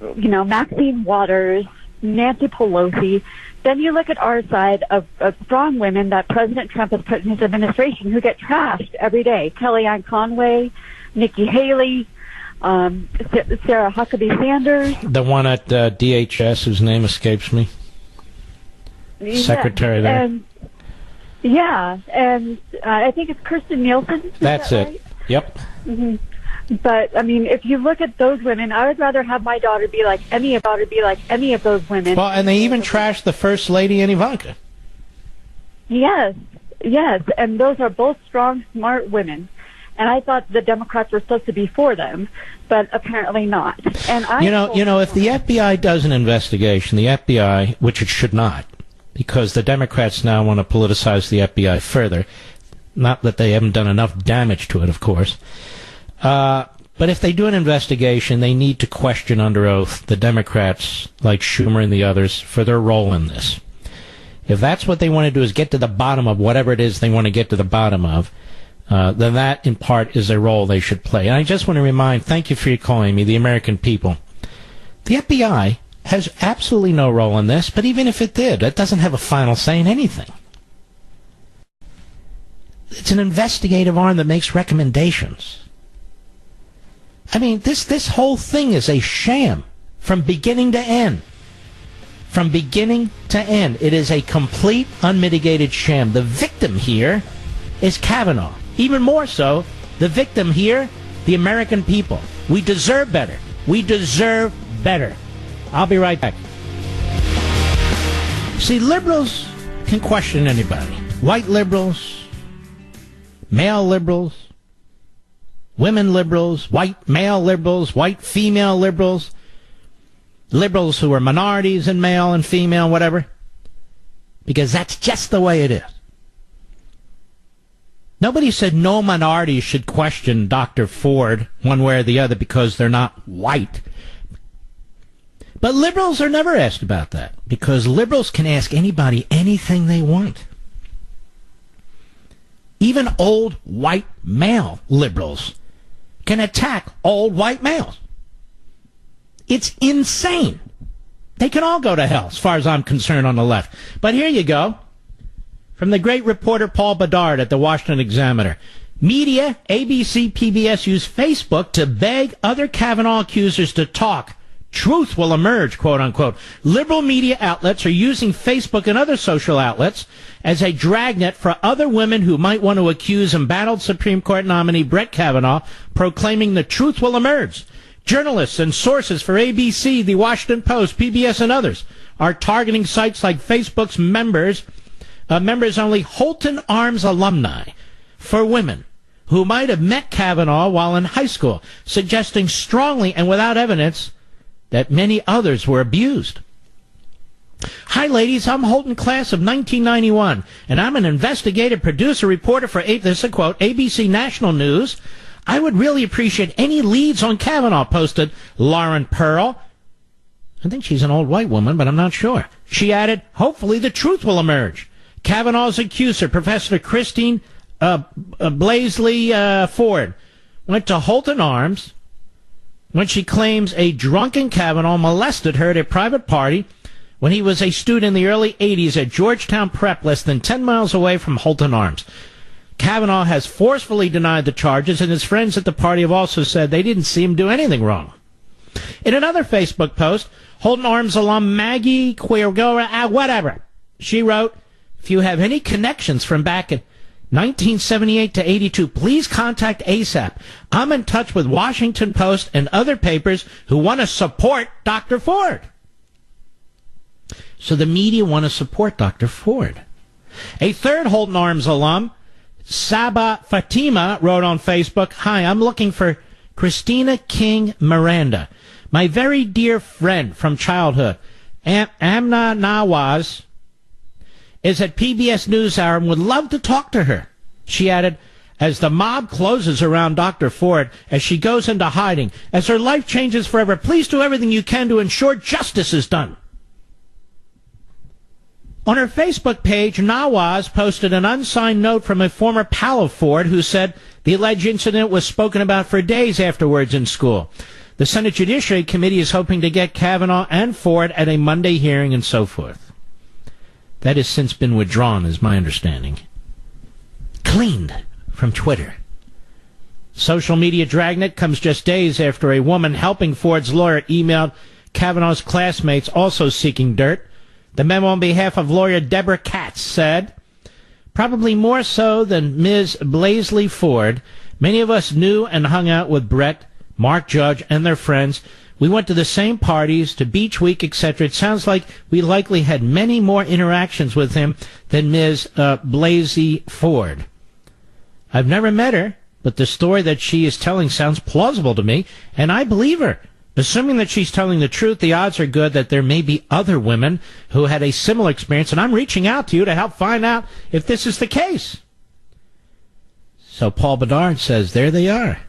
Maxine Waters, Nancy Pelosi. Then you look at our side of strong women that President Trump has put in his administration who get trashed every day. Kellyanne Conway, Nikki Haley, Sarah Huckabee Sanders. The one at DHS whose name escapes me. Secretary there. And I think it's Kirsten Nielsen. That's it. Right? Yep. Mm-hmm. But I mean, if you look at those women, I would rather have my daughter be like any of those women. Well, and they even trashed the First Lady and Ivanka. Yes, and those are both strong, smart women. And I thought the Democrats were supposed to be for them, but apparently not. And if the FBI does an investigation, the FBI, which it should not, because the Democrats now want to politicize the FBI further, not that they haven't done enough damage to it, of course. But if they do an investigation, they need to question under oath the Democrats, like Schumer and the others, for their role in this. if that's what they want to do is get to the bottom of whatever it is they want to get to the bottom of, then that, in part, is a role they should play. And I just want to remind, thank you for calling me, the American people. The FBI has absolutely no role in this, but even if it did, it doesn't have a final say in anything. It's an investigative arm that makes recommendations. I mean, this whole thing is a sham from beginning to end. From beginning to end. It is a complete, unmitigated sham. The victim here is Kavanaugh. Even more so, the victim here, the American people. We deserve better. We deserve better. I'll be right back. See, liberals can question anybody. White liberals, male liberals, women liberals, white male liberals, white female liberals, liberals who are minorities and male and female, whatever. Because that's just the way it is. Nobody said no minorities should question Dr. Ford one way or the other because they're not white. But liberals are never asked about that because liberals can ask anybody anything they want. Even old white male liberals can attack old white males. It's insane. They can all go to hell, as far as I'm concerned, on the left. But here you go. From the great reporter Paul Bedard at the Washington Examiner. Media, ABC, PBS, use Facebook to beg other Kavanaugh accusers to talk. Truth will emerge, quote unquote. Liberal media outlets are using Facebook and other social outlets as a dragnet for other women who might want to accuse embattled Supreme Court nominee Brett Kavanaugh, proclaiming the truth will emerge. Journalists and sources for ABC, The Washington Post, PBS, and others are targeting sites like Facebook's members-only Holton Arms alumni for women who might have met Kavanaugh while in high school, suggesting strongly and without evidence that many others were abused. Hi, ladies. I'm Holton, class of 1991, and I'm an investigative producer reporter for, this is a quote, ABC National News. I would really appreciate any leads on Kavanaugh, posted Lauren Pearl. I think she's an old white woman, but I'm not sure. She added, hopefully the truth will emerge. Kavanaugh's accuser, Professor Christine Blasey Ford, went to Holton Arms when she claims a drunken Kavanaugh molested her at a private party when he was a student in the early 80s at Georgetown Prep, less than 10 miles away from Holton Arms. Kavanaugh has forcefully denied the charges, and his friends at the party have also said they didn't see him do anything wrong. In another Facebook post, Holton Arms alum Maggie Quirgora, whatever, she wrote, if you have any connections from back in 1978 to 82, please contact ASAP. I'm in touch with Washington Post and other papers who want to support Dr. Ford. So the media want to support Dr. Ford. A third Holton Arms alum, Saba Fatima, wrote on Facebook, hi, I'm looking for Christina King Miranda, my very dear friend from childhood. Amna Nawaz is at PBS NewsHour and would love to talk to her. She added, as the mob closes around Dr. Ford, as she goes into hiding, as her life changes forever, please do everything you can to ensure justice is done. On her Facebook page, Nawaz posted an unsigned note from a former pal of Ford who said the alleged incident was spoken about for days afterwards in school. The Senate Judiciary Committee is hoping to get Kavanaugh and Ford at a Monday hearing and so forth. That has since been withdrawn, is my understanding. Cleaned from Twitter. Social media dragnet comes just days after a woman helping Ford's lawyer emailed Kavanaugh's classmates also seeking dirt. The memo on behalf of lawyer Deborah Katz said, probably more so than Ms. Blasey Ford, many of us knew and hung out with Brett, Mark Judge, and their friends. We went to the same parties, to Beach Week, etc. It sounds like we likely had many more interactions with him than Ms. Blasey Ford. I've never met her, but the story that she is telling sounds plausible to me, and I believe her. Assuming that she's telling the truth, the odds are good that there may be other women who had a similar experience, and I'm reaching out to you to help find out if this is the case. So Paul Bedard says, there they are,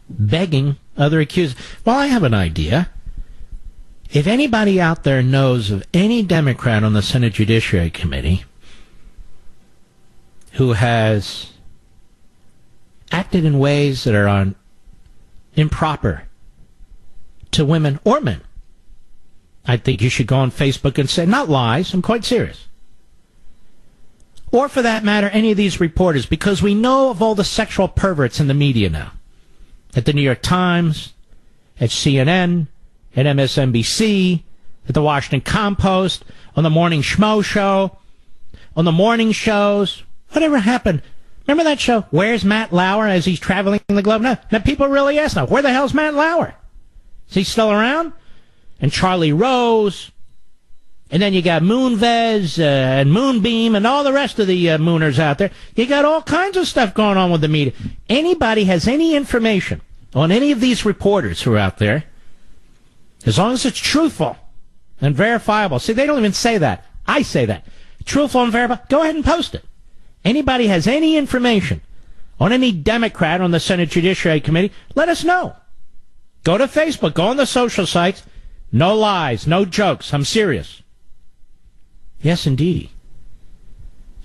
begging other accusers. Well, I have an idea. If anybody out there knows of any Democrat on the Senate Judiciary Committee who has acted in ways that are improper to women or men, I think you should go on Facebook and say, not lies, I'm quite serious. Or for that matter, any of these reporters, because we know of all the sexual perverts in the media now. At the New York Times, at CNN, at MSNBC, at the Washington Compost, on the Morning Schmo Show, on the morning shows. Whatever happened? Remember that show, Where's Matt Lauer, as he's traveling the globe? Now people really ask now, where the hell's Matt Lauer? Is he still around? And Charlie Rose, and then you got Moonves and Moonbeam and all the rest of the mooners out there. You got all kinds of stuff going on with the media. Anybody has any information on any of these reporters who are out there, as long as it's truthful and verifiable. See, they don't even say that. I say that. Truthful and verifiable. Go ahead and post it. Anybody has any information on any Democrat on the Senate Judiciary Committee, let us know. Go to Facebook. Go on the social sites. No lies. No jokes. I'm serious. Yes, indeed.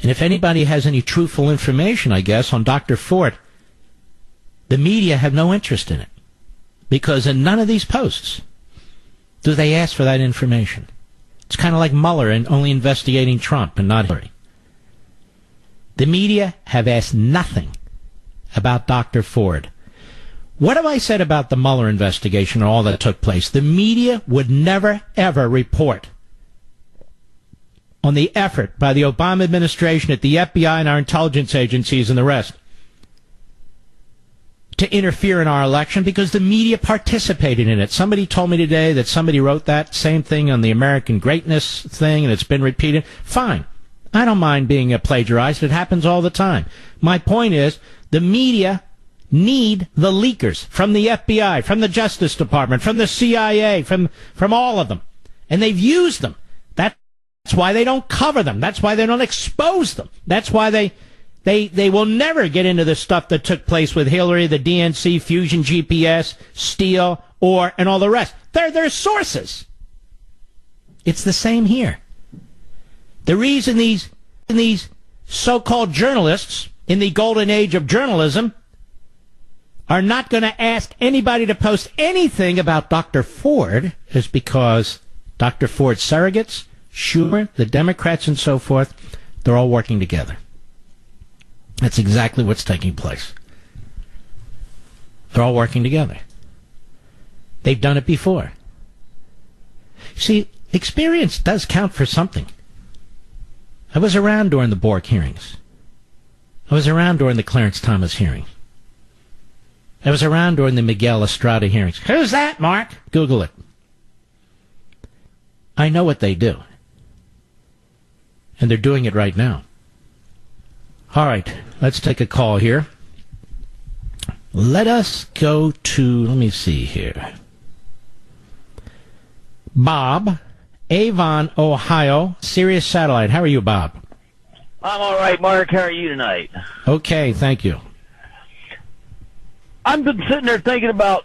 And if anybody has any truthful information, I guess, on Dr. Ford, the media have no interest in it. Because in none of these posts do they ask for that information. It's kind of like Mueller and only investigating Trump and not Hillary. The media have asked nothing about Dr. Ford. What have I said about the Mueller investigation and all that took place? The media would never, ever report on the effort by the Obama administration at the FBI and our intelligence agencies and the rest to interfere in our election because the media participated in it. Somebody told me today that somebody wrote that same thing on the American greatness thing and it's been repeated. Fine. I don't mind being plagiarized. It happens all the time. My point is the media need the leakers from the FBI, from the Justice Department, from the CIA, from all of them. And they've used them. That's why they don't cover them. That's why they don't expose them. That's why they will never get into the stuff that took place with Hillary, the DNC, Fusion GPS, Steele, and all the rest. They're their sources. It's the same here. The reason these so-called journalists in the golden age of journalism are not going to ask anybody to post anything about Dr. Ford is because Dr. Ford's surrogates, Schumer, the Democrats, and so forth, they're all working together. That's exactly what's taking place. They're all working together. They've done it before. See, experience does count for something. I was around during the Bork hearings. I was around during the Clarence Thomas hearing. I was around during the Miguel Estrada hearings. Who's that, Mark? Google it. I know what they do. And they're doing it right now. All right, let's take a call here. Let us go to, let me see here. Bob, Avon, Ohio, Sirius Satellite. How are you, Bob? I'm all right, Mark. How are you tonight? Okay, thank you. I've been sitting there thinking about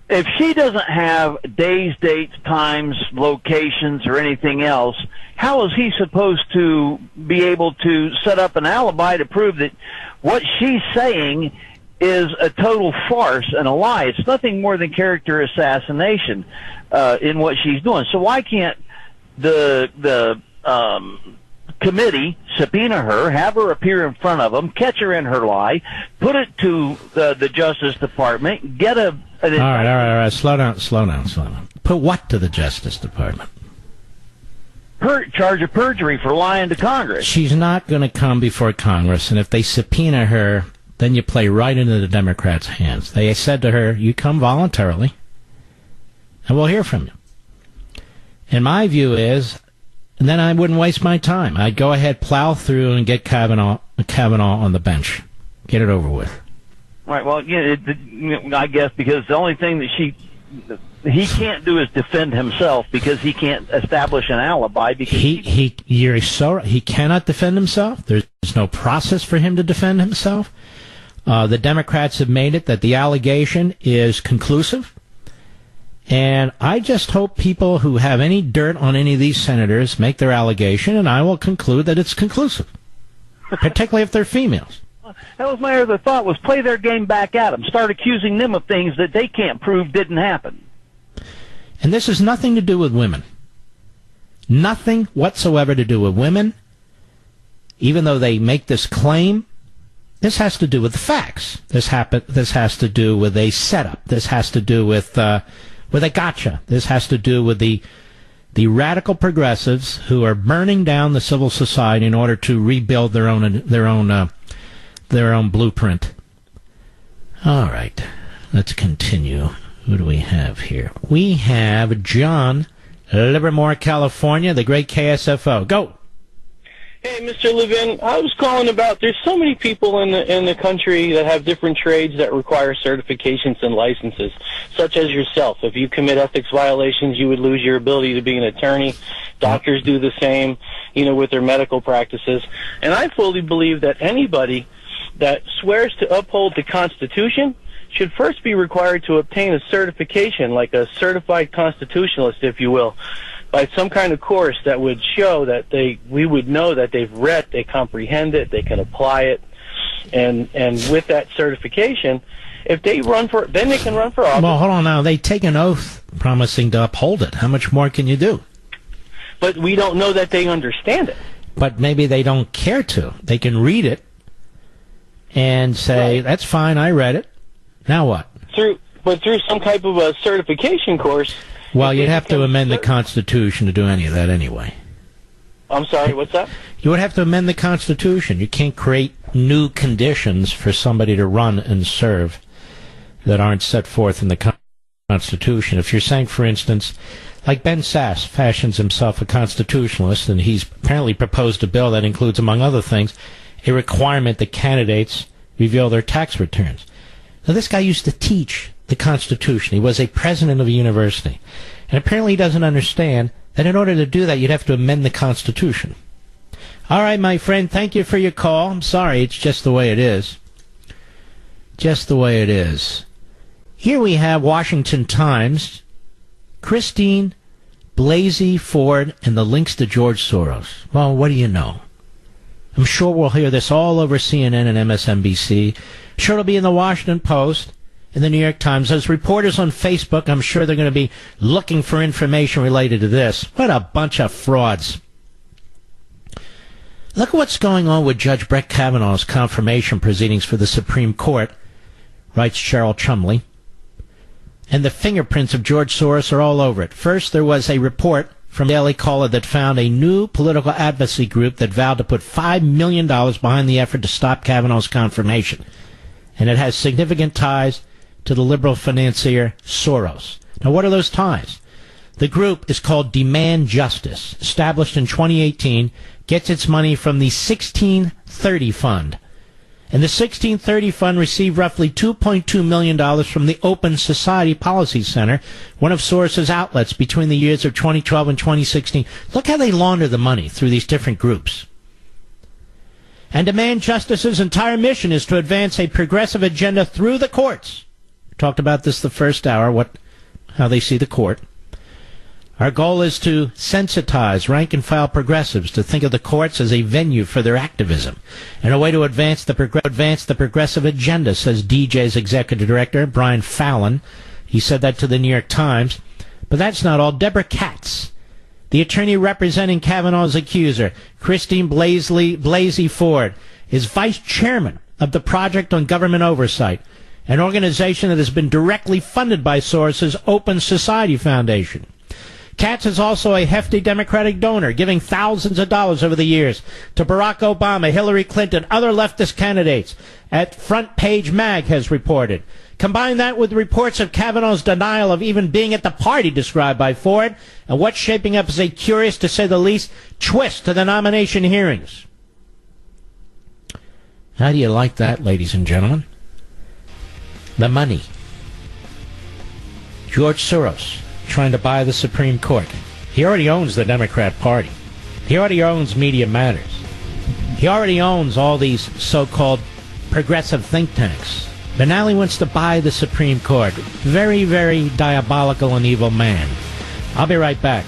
if she doesn't have days, dates, times, locations, or anything else, how is he supposed to be able to set up an alibi to prove that what she's saying is a total farce and a lie? It's nothing more than character assassination in what she's doing. So why can't the committee subpoena her, have her appear in front of them, catch her in her lie, put it to the Justice Department, get a... All right. Slow down. Put what to the Justice Department? Her charge of perjury for lying to Congress. She's not going to come before Congress, and if they subpoena her, then you play right into the Democrats' hands. They said to her, you come voluntarily, and we'll hear from you. And my view is, and then I wouldn't waste my time. I'd go ahead, plow through, and get Kavanaugh on the bench. Get it over with. Right, well, yeah, I guess because the only thing that he can't do is defend himself because he can't establish an alibi. Because he cannot defend himself. There's no process for him to defend himself. The Democrats have made it that the allegation is conclusive, And I just hope people who have any dirt on any of these senators make their allegation, and I will conclude that it's conclusive, particularly if they're females. That was my other thought, was play their game back at them. Start accusing them of things that they can't prove didn't happen. And this has nothing to do with women. Nothing whatsoever to do with women. Even though they make this claim, this has to do with the facts. This has to do with a setup. This has to do with a gotcha. This has to do with the radical progressives who are burning down the civil society in order to rebuild their own blueprint. All right, let's continue. Who do we have here? We have John, Livermore, California, the great KSFO. Go. Hey, Mr. Levin, I was calling about, there's so many people in the country that have different trades that require certifications and licenses, such as yourself. If you commit ethics violations, you would lose your ability to be an attorney. Doctors do the same, with their medical practices. And I fully believe that anybody that swears to uphold the Constitution should first be required to obtain a certification, like a certified constitutionalist, if you will, by some kind of course that would show that we would know that they've read, they comprehend it, they can apply it, and with that certification, if they then they can run for office. Well, hold on now. They take an oath promising to uphold it. How much more can you do? But we don't know that they understand it. But maybe they don't care to. They can read it and say, That's fine, I read it. Now what? Through some type of a certification course. Well, you'd have to amend the Constitution to do any of that anyway. I'm sorry, what's that? You would have to amend the Constitution. You can't create new conditions for somebody to run and serve that aren't set forth in the Constitution. If you're saying, for instance, like Ben Sass fashions himself a constitutionalist, and he's apparently proposed a bill that includes, among other things, a requirement that candidates reveal their tax returns. Now, this guy used to teach the Constitution. He was a president of a university. And apparently he doesn't understand that in order to do that, you'd have to amend the Constitution. All right, my friend, thank you for your call. I'm sorry, it's just the way it is. Just the way it is. Here we have Washington Times, Christine Blasey Ford, and the links to George Soros. Well, what do you know? I'm sure we'll hear this all over CNN and MSNBC. Sure, it'll be in the Washington Post, in the New York Times. As reporters on Facebook, I'm sure they're going to be looking for information related to this. What a bunch of frauds. Look at what's going on with Judge Brett Kavanaugh's confirmation proceedings for the Supreme Court, writes Cheryl Chumley. And the fingerprints of George Soros are all over it. First, there was a report from the Daily Caller that found a new political advocacy group that vowed to put $5 million behind the effort to stop Kavanaugh's confirmation. And it has significant ties to the liberal financier Soros. Now, what are those ties? The group is called Demand Justice, established in 2018, gets its money from the 1630 Fund. And the 1630 Fund received roughly $2.2 million from the Open Society Policy Center, one of Soros's outlets between the years of 2012 and 2016. Look how they launder the money through these different groups. And Demand Justice's entire mission is to advance a progressive agenda through the courts. We talked about this the first hour, how they see the court. Our goal is to sensitize rank-and-file progressives to think of the courts as a venue for their activism and a way to advance the progressive agenda, says DJ's executive director, Brian Fallon. He said that to the New York Times. But that's not all. Deborah Katz, the attorney representing Kavanaugh's accuser, Christine Blasey Ford, is vice chairman of the Project on Government Oversight, an organization that has been directly funded by Soros's Open Society Foundation. Katz is also a hefty Democratic donor, giving thousands of dollars over the years to Barack Obama, Hillary Clinton, other leftist candidates, at Front Page Mag has reported. Combine that with reports of Kavanaugh's denial of even being at the party described by Ford, and what's shaping up as a curious, to say the least, twist to the nomination hearings. How do you like that, ladies and gentlemen? The money. George Soros trying to buy the Supreme Court. He already owns the Democrat Party. He already owns Media Matters. He already owns all these so-called progressive think tanks. But now he wants to buy the Supreme Court. Very, very diabolical and evil man. I'll be right back.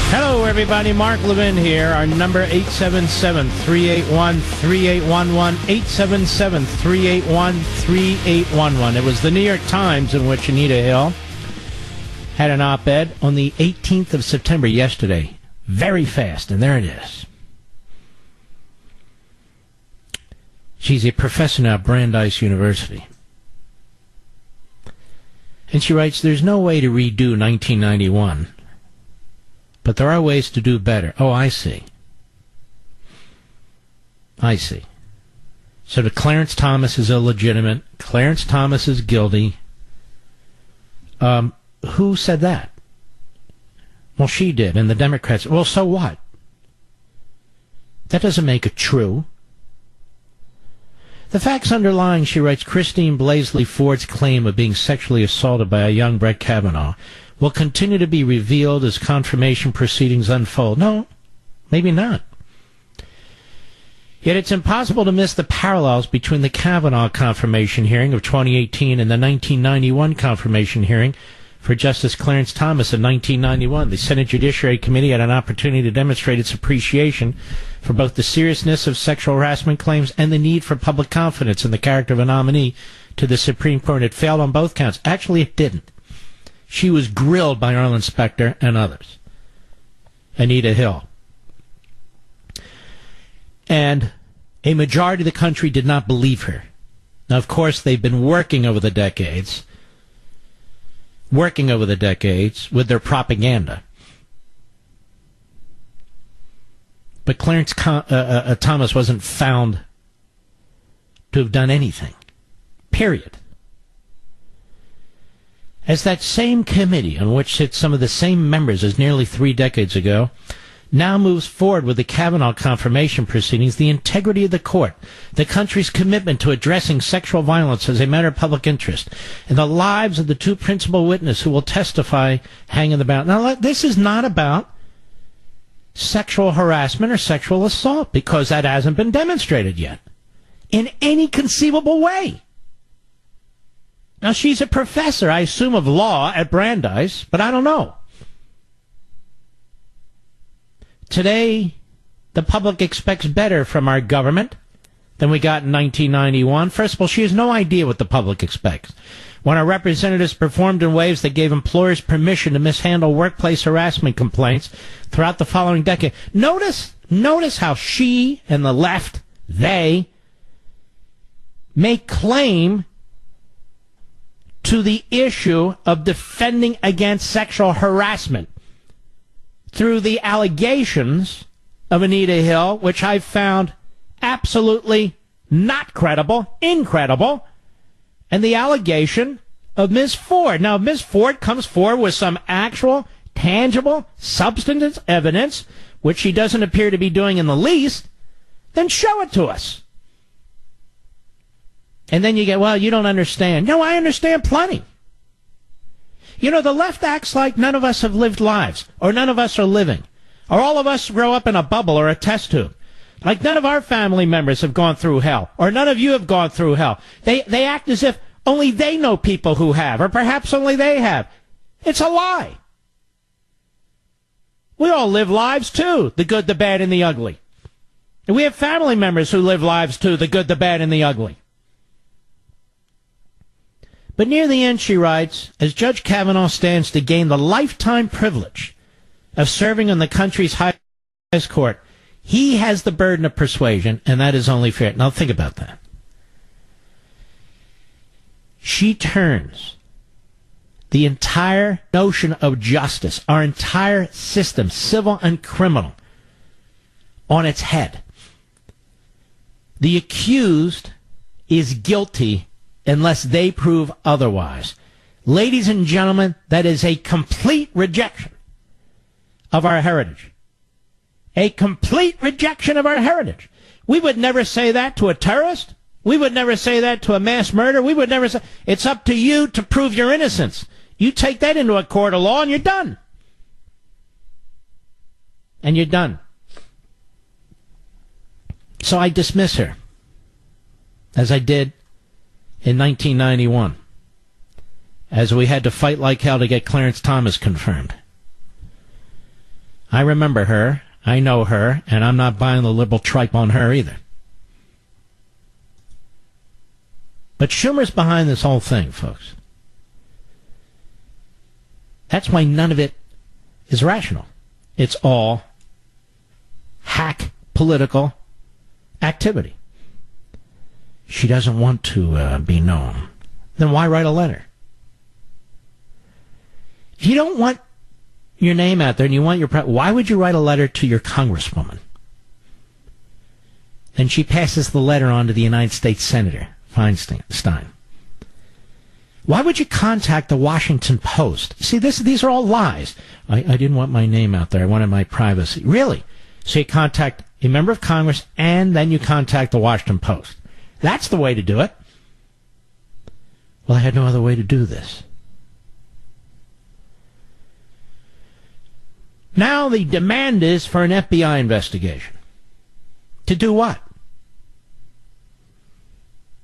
Hello, everybody. Mark Levin here. Our number 877-381-3811. 877-381-3811. It was the New York Times in which Anita Hill had an op-ed on the 18th of September, yesterday. Very fast, and there it is. She's a professor now at Brandeis University. And she writes, there's no way to redo 1991, but there are ways to do better. Oh, I see. I see. So the Clarence Thomas is illegitimate. Clarence Thomas is guilty. Who said that? Well, she did, and the Democrats. Well, so what? That doesn't make it true. The facts underlying, she writes, Christine Blasey Ford's claim of being sexually assaulted by a young Brett Kavanaugh will continue to be revealed as confirmation proceedings unfold. No, maybe not. Yet it's impossible to miss the parallels between the Kavanaugh confirmation hearing of 2018 and the 1991 confirmation hearing for Justice Clarence Thomas in 1991. The Senate Judiciary Committee had an opportunity to demonstrate its appreciation for both the seriousness of sexual harassment claims and the need for public confidence in the character of a nominee to the Supreme Court. It failed on both counts. Actually, it didn't. She was grilled by Arlen Specter and others. Anita Hill. And a majority of the country did not believe her. Now, of course, they've been working over the decades with their propaganda. But Clarence Thomas wasn't found to have done anything. Period. As that same committee, on which sit some of the same members as nearly 3 decades ago, now moves forward with the Kavanaugh confirmation proceedings, the integrity of the court, the country's commitment to addressing sexual violence as a matter of public interest, and the lives of the 2 principal witnesses who will testify hang in the balance. Now, this is not about sexual harassment or sexual assault, because that hasn't been demonstrated yet in any conceivable way. Now, she's a professor, I assume, of law at Brandeis, but I don't know. Today, the public expects better from our government than we got in 1991. First of all, she has no idea what the public expects. When our representatives performed in ways that gave employers permission to mishandle workplace harassment complaints throughout the following decade. Notice how she and the left, they, make claim to the issue of defending against sexual harassment through the allegations of Anita Hill, which I found absolutely not credible, incredible, and the allegation of Ms. Ford. Now, if Ms. Ford comes forward with some actual, tangible, substantive evidence, which she doesn't appear to be doing in the least, then show it to us. And then you get, well, you don't understand. No, I understand plenty. You know, the left acts like none of us have lived lives, or none of us are living, or all of us grow up in a bubble or a test tube. Like none of our family members have gone through hell, or none of you have gone through hell. They act as if only they know people who have, or perhaps only they have. It's a lie. We all live lives too, the good, the bad, and the ugly. And we have family members who live lives too, the good, the bad, and the ugly. But near the end, she writes, as Judge Kavanaugh stands to gain the lifetime privilege of serving on the country's highest court, he has the burden of persuasion, and that is only fair. Now think about that. She turns the entire notion of justice, our entire system, civil and criminal, on its head. The accused is guilty unless they prove otherwise. Ladies and gentlemen, that is a complete rejection of our heritage. A complete rejection of our heritage. We would never say that to a terrorist. We would never say that to a mass murder. We would never say, it's up to you to prove your innocence. You take that into a court of law and you're done. And you're done. So I dismiss her. as I did in 1991, as we had to fight like hell to get Clarence Thomas confirmed. I remember her, I know her, and I'm not buying the liberal tripe on her either. But Schumer's behind this whole thing, folks. That's why none of it is rational. It's all hack political activity. She doesn't want to be known. Then why write a letter? If you don't want your name out there and you want your... why would you write a letter to your congresswoman? Then she passes the letter on to the United States Senator Feinstein. Why would you contact the Washington Post? See, these are all lies. I didn't want my name out there. I wanted my privacy. Really? So you contact a member of Congress and then you contact the Washington Post. That's the way to do it. Well, I had no other way to do this. Now the demand is for an FBI investigation. To do what?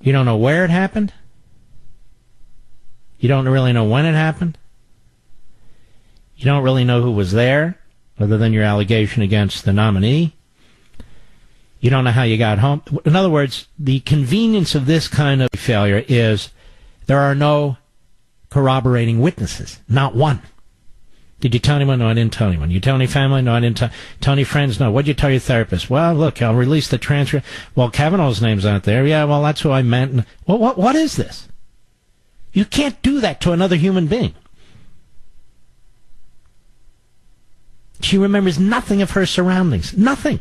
You don't know where it happened? You don't really know when it happened? You don't really know who was there, other than your allegation against the nominee? You don't know how you got home? In other words, the convenience of this kind of failure is there are no corroborating witnesses. Not one. Did you tell anyone? No, I didn't tell anyone. You tell any family? No, I didn't tell any friends? No. What'd you tell your therapist? Well, look, I'll release the transcript. Well, Kavanaugh's name's out there. Yeah, well, that's who I meant. Well, what is this? You can't do that to another human being. She remembers nothing of her surroundings. Nothing.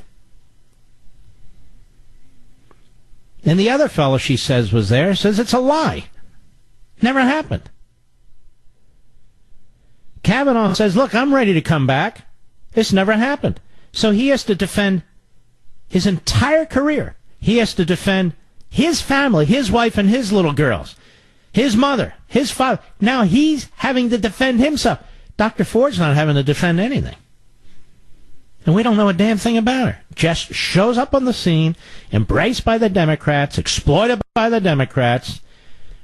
And the other fellow she says was there says it's a lie. Never happened. Kavanaugh says, look, I'm ready to come back. This never happened. So he has to defend his entire career. He has to defend his family, his wife and his little girls, his mother, his father. Now he's having to defend himself. Dr. Ford's not having to defend anything. And we don't know a damn thing about her. Just shows up on the scene, embraced by the Democrats, exploited by the Democrats.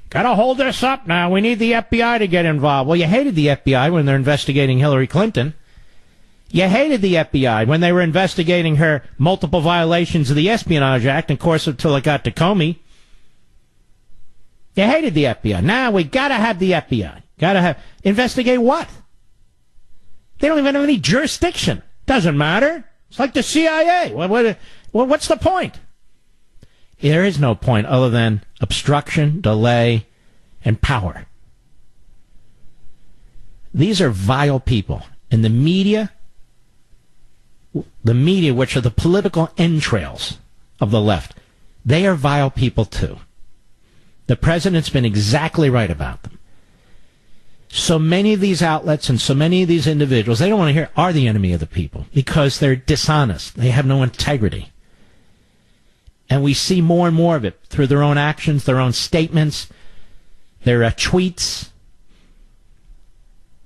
Gotta hold this up now. We need the FBI to get involved. Well, you hated the FBI when they're investigating Hillary Clinton. You hated the FBI when they were investigating her multiple violations of the Espionage Act, of course, until it got to Comey. You hated the FBI. Now we gotta have the FBI. Investigate what? They don't even have any jurisdiction. Doesn't matter. It's like the CIA. What's the point? There is no point other than obstruction, delay, and power. These are vile people. And the media, which are the political entrails of the left, they are vile people too. The president's been exactly right about them. So many of these outlets and so many of these individuals, they don't want to hear, are the enemy of the people because they're dishonest. They have no integrity. And we see more and more of it through their own actions, their own statements, their tweets.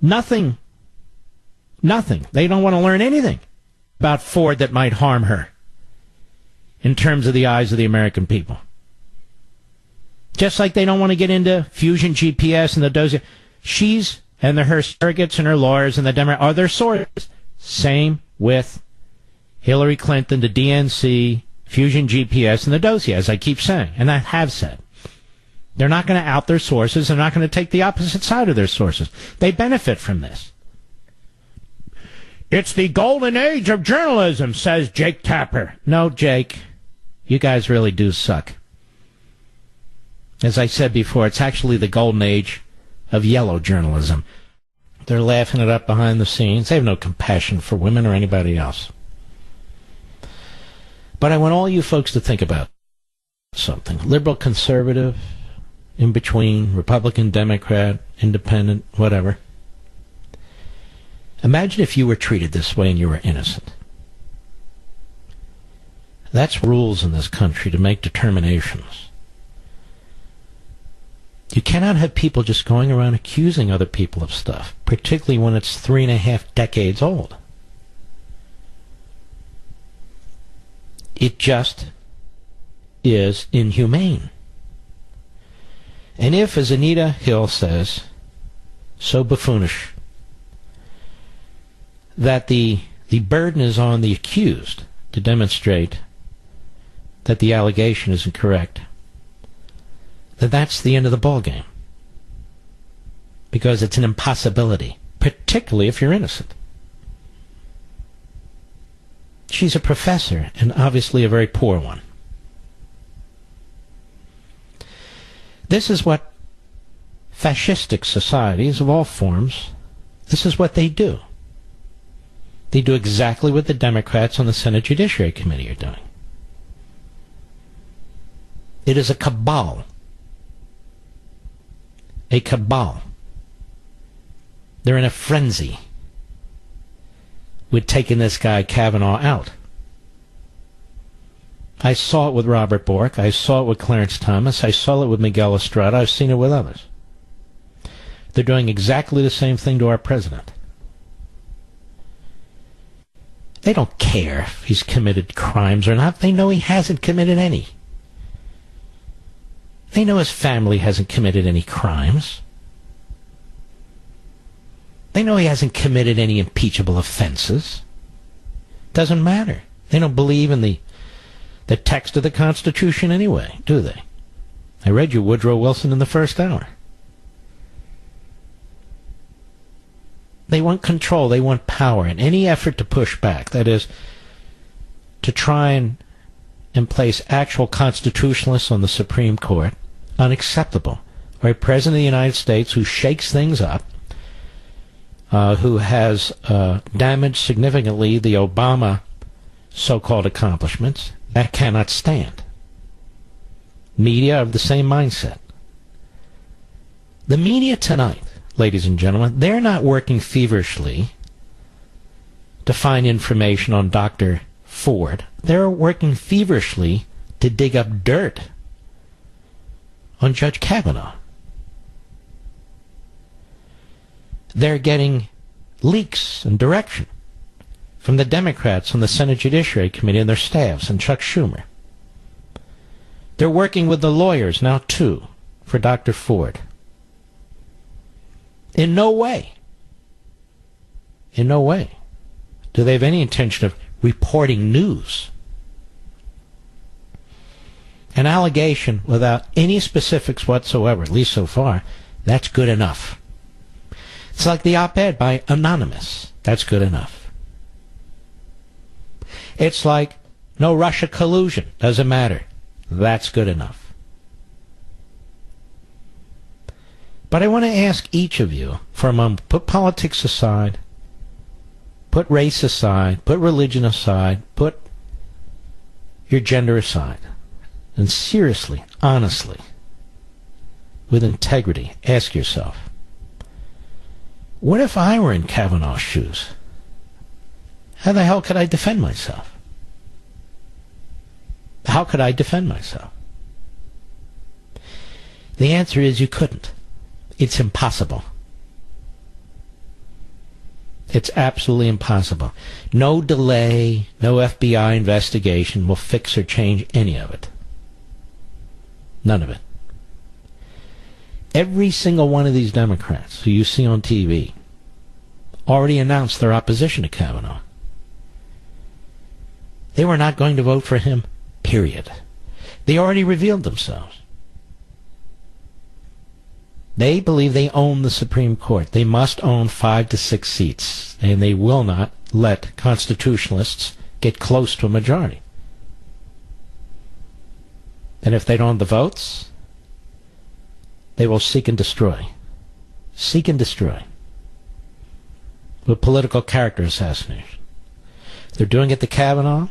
Nothing. They don't want to learn anything about Ford that might harm her in terms of the eyes of the American people. Just like they don't want to get into Fusion GPS and the dossier. She's and her surrogates and her lawyers and the Democrats are their sources. Same with Hillary Clinton, the DNC, Fusion GPS, and the dossier, as I keep saying, and I have said. They're not going to out their sources. They're not going to take the opposite side of their sources. They benefit from this. It's the golden age of journalism, says Jake Tapper. No, Jake, you guys really do suck. As I said before, it's actually the golden age of yellow journalism. They're laughing it up behind the scenes. They have no compassion for women or anybody else. But I want all you folks to think about something. Liberal, conservative, in between, Republican, Democrat, independent, whatever. Imagine if you were treated this way and you were innocent. That's rules in this country to make determinations. You cannot have people just going around accusing other people of stuff, particularly when it's 3.5 decades old. It just is inhumane. And if, as Anita Hill says, so buffoonish, that the burden is on the accused to demonstrate that the allegation is incorrect, then that's the end of the ballgame. Because it's an impossibility, particularly if you're innocent. She's a professor, and obviously a very poor one. This is what fascistic societies of all forms, this is what they do. They do exactly what the Democrats on the Senate Judiciary Committee are doing. It is a cabal. A cabal. They're in a frenzy with taking this guy Kavanaugh out. I saw it with Robert Bork. I saw it with Clarence Thomas. I saw it with Miguel Estrada. I've seen it with others. They're doing exactly the same thing to our president. They don't care if he's committed crimes or not. They know he hasn't committed any. They know his family hasn't committed any crimes. They know he hasn't committed any impeachable offenses. Doesn't matter. They don't believe in the text of the Constitution anyway, do they? I read you Woodrow Wilson in the first hour. They want control. They want power. And any effort to push back, that is, to try and place actual constitutionalists on the Supreme Court, unacceptable. Or a president of the United States who shakes things up, who has damaged significantly the Obama so-called accomplishments, that cannot stand. Media of the same mindset. The media tonight, ladies and gentlemen, they're not working feverishly to find information on Dr. Ford. They're working feverishly to dig up dirt on Judge Kavanaugh. They're getting leaks and direction from the Democrats on the Senate Judiciary Committee and their staffs and Chuck Schumer. They're working with the lawyers now, too, for Dr. Ford. In no way do they have any intention of reporting news. An allegation without any specifics whatsoever, at least so far, that's good enough. It's like the op-ed by Anonymous. That's good enough. It's like no Russia collusion. Doesn't matter. That's good enough. But I want to ask each of you for a moment, put politics aside, put race aside, put religion aside, put your gender aside, and seriously, honestly, with integrity, ask yourself, what if I were in Kavanaugh's shoes? How the hell could I defend myself? How could I defend myself? The answer is you couldn't. It's impossible. It's absolutely impossible. No delay, no FBI investigation will fix or change any of it. None of it. Every single one of these Democrats who you see on TV already announced their opposition to Kavanaugh. They were not going to vote for him, period. They already revealed themselves. They believe they own the Supreme Court. They must own 5 to 6 seats, and they will not let constitutionalists get close to a majority. And if they don't have the votes, they will seek and destroy. Seek and destroy. With political character assassination. They're doing it to Kavanaugh.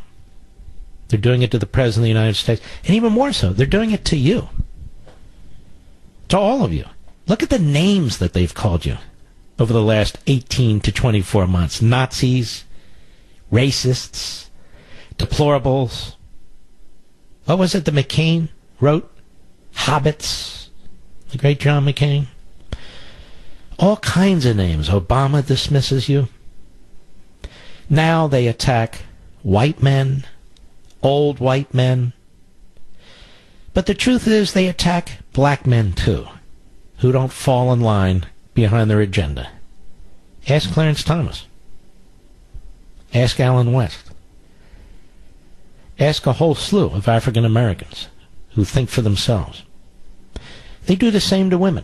They're doing it to the President of the United States. And even more so, they're doing it to you. To all of you. Look at the names that they've called you over the last 18 to 24 months. Nazis, racists, deplorables. What was it that McCain wrote? Hobbits. The great John McCain. All kinds of names. Obama dismisses you. Now they attack white men, old white men. But the truth is they attack black men too. who don't fall in line behind their agenda. Ask Clarence Thomas. Ask Alan West. Ask a whole slew of African Americans who think for themselves. They do the same to women.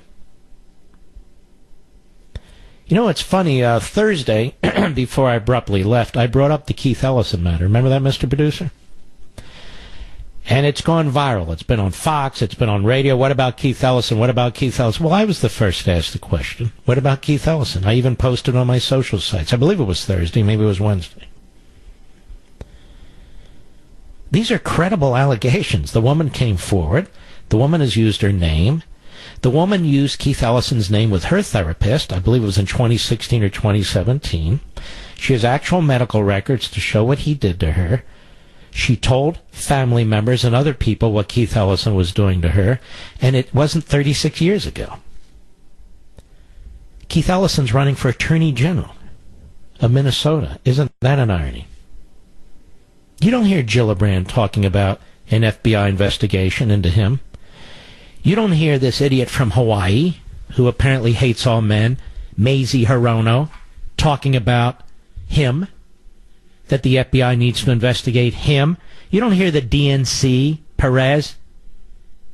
You know, it's funny, Thursday, before I abruptly left, I brought up the Keith Ellison matter. Remember that, Mr. Producer? And it's gone viral. It's been on Fox. It's been on radio. What about Keith Ellison? What about Keith Ellison? Well, I was the first to ask the question. What about Keith Ellison? I even posted on my social sites. I believe it was Thursday. Maybe it was Wednesday. These are credible allegations. The woman came forward. The woman has used her name. The woman used Keith Ellison's name with her therapist. I believe it was in 2016 or 2017. She has actual medical records to show what he did to her. She told family members and other people what Keith Ellison was doing to her, and it wasn't 36 years ago. Keith Ellison's running for Attorney General of Minnesota. Isn't that an irony? You don't hear Gillibrand talking about an FBI investigation into him. You don't hear this idiot from Hawaii, who apparently hates all men, Mazie Hirono, talking about him, that the FBI needs to investigate him. You don't hear the DNC, Perez,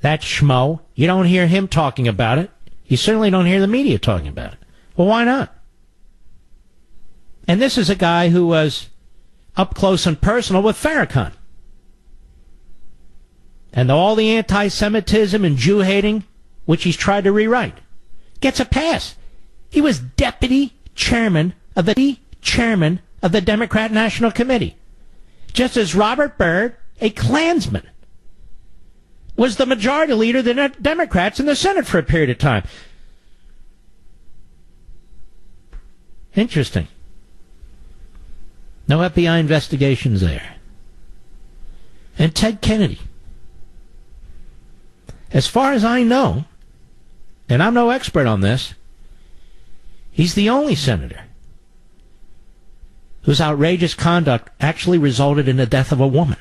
that schmo. You don't hear him talking about it. You certainly don't hear the media talking about it. Well, why not? And this is a guy who was up close and personal with Farrakhan. And all the anti-Semitism and Jew-hating, which he's tried to rewrite, gets a pass. He was deputy chairman of the Democrat National Committee. Just as Robert Byrd, a Klansman, was the majority leader of the Democrats in the Senate for a period of time. Interesting. No FBI investigations there. And Ted Kennedy. As far as I know, and I'm no expert on this, he's the only senator whose outrageous conduct actually resulted in the death of a woman.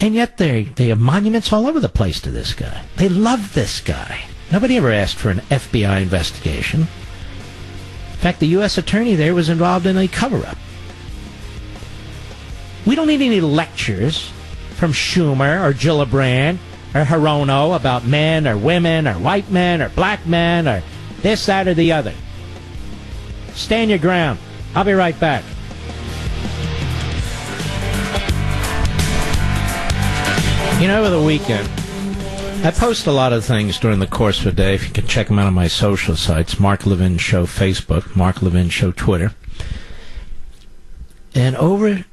And yet they have monuments all over the place to this guy. They love this guy. Nobody ever asked for an FBI investigation. In fact, the U.S. attorney there was involved in a cover-up. We don't need any lectures from Schumer or Gillibrand or Hirono about men or women or white men or black men or this, that, or the other. Stand your ground. I'll be right back. You know, over the weekend, I post a lot of things during the course of the day. If you can check them out on my social sites, Mark Levin Show Facebook, Mark Levin Show Twitter. And over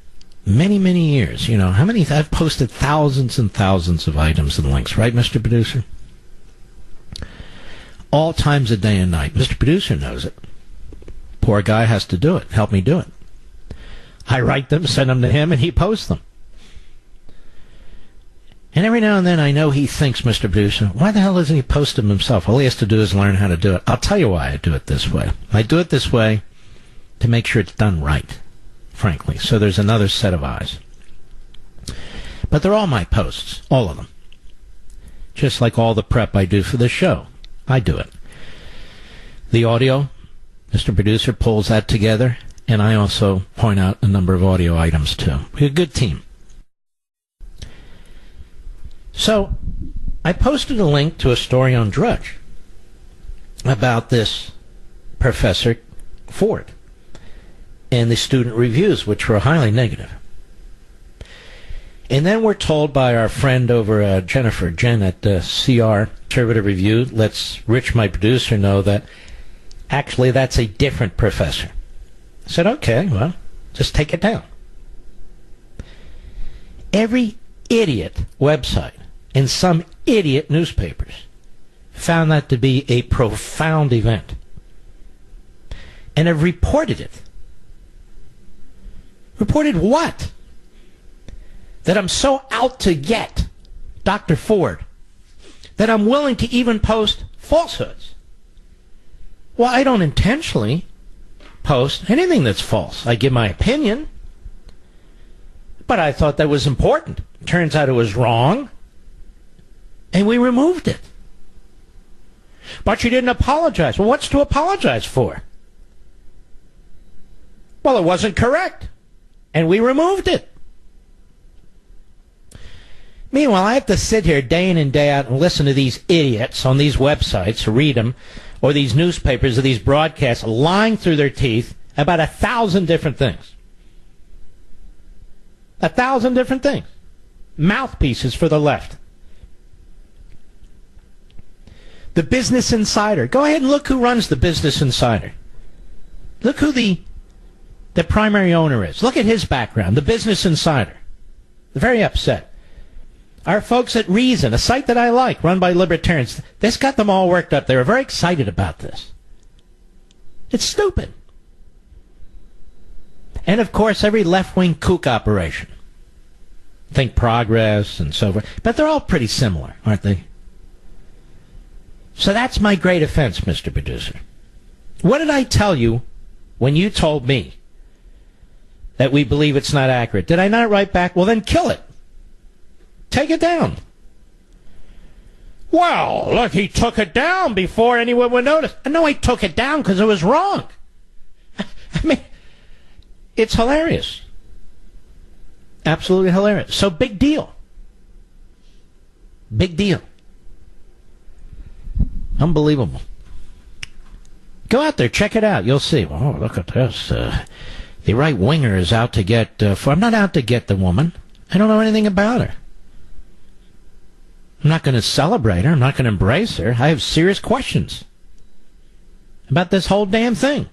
many, many years, you know, I've posted thousands and thousands of items and links, right, Mr. Producer? All times of day and night. Mr. Producer knows it. Poor guy has to do it. Help me do it. I write them, send them to him, and he posts them. And every now and then I know he thinks, Mr. Producer, why the hell doesn't he post them himself? All he has to do is learn how to do it. I'll tell you why I do it this way. I do it this way to make sure it's done right, frankly. So there's another set of eyes. But they're all my posts, all of them. Just like all the prep I do for the show. I do it. The audio, Mr. Producer pulls that together, and I also point out a number of audio items, too. We're a good team. So, I posted a link to a story on Drudge about this Professor Ford and the student reviews, which were highly negative. And then we're told by our friend over Jennifer, Jen at CR Conservative Review, lets Rich, my producer, know that actually that's a different professor. I said, okay, well, just take it down. Every idiot website and some idiot newspapers found that to be a profound event and have reported it. Reported what? That I'm so out to get Dr. Ford that I'm willing to even post falsehoods. Well, I don't intentionally post anything that's false. I give my opinion. But I thought that was important. Turns out it was wrong. And we removed it. But you didn't apologize. Well, what's to apologize for? Well, it wasn't correct. And we removed it. Meanwhile, I have to sit here day in and day out and listen to these idiots on these websites, read them, or these newspapers or these broadcasts lying through their teeth about 1,000 different things. 1,000 different things. Mouthpieces for the left. The Business Insider. Go ahead and look who runs the Business Insider. Look who the primary owner is. Look at his background. The Business Insider. They're very upset. Our folks at Reason, a site that I like, run by libertarians, this got them all worked up. They were very excited about this. It's stupid. And, of course, every left-wing kook operation. Think Progress and so forth. But they're all pretty similar, aren't they? So that's my great offense, Mr. Producer. What did I tell you when you told me that we believe it's not accurate? Did I not write back? Well, then kill it. Take it down. Well, look, he took it down before anyone would notice. No, I took it down because it was wrong. I mean, it's hilarious. Absolutely hilarious. So big deal. Big deal. Unbelievable. Go out there, check it out. You'll see. Oh, look at this. The right winger is out to get... I'm not out to get the woman. I don't know anything about her. I'm not going to celebrate her. I'm not going to embrace her. I have serious questions about this whole damn thing.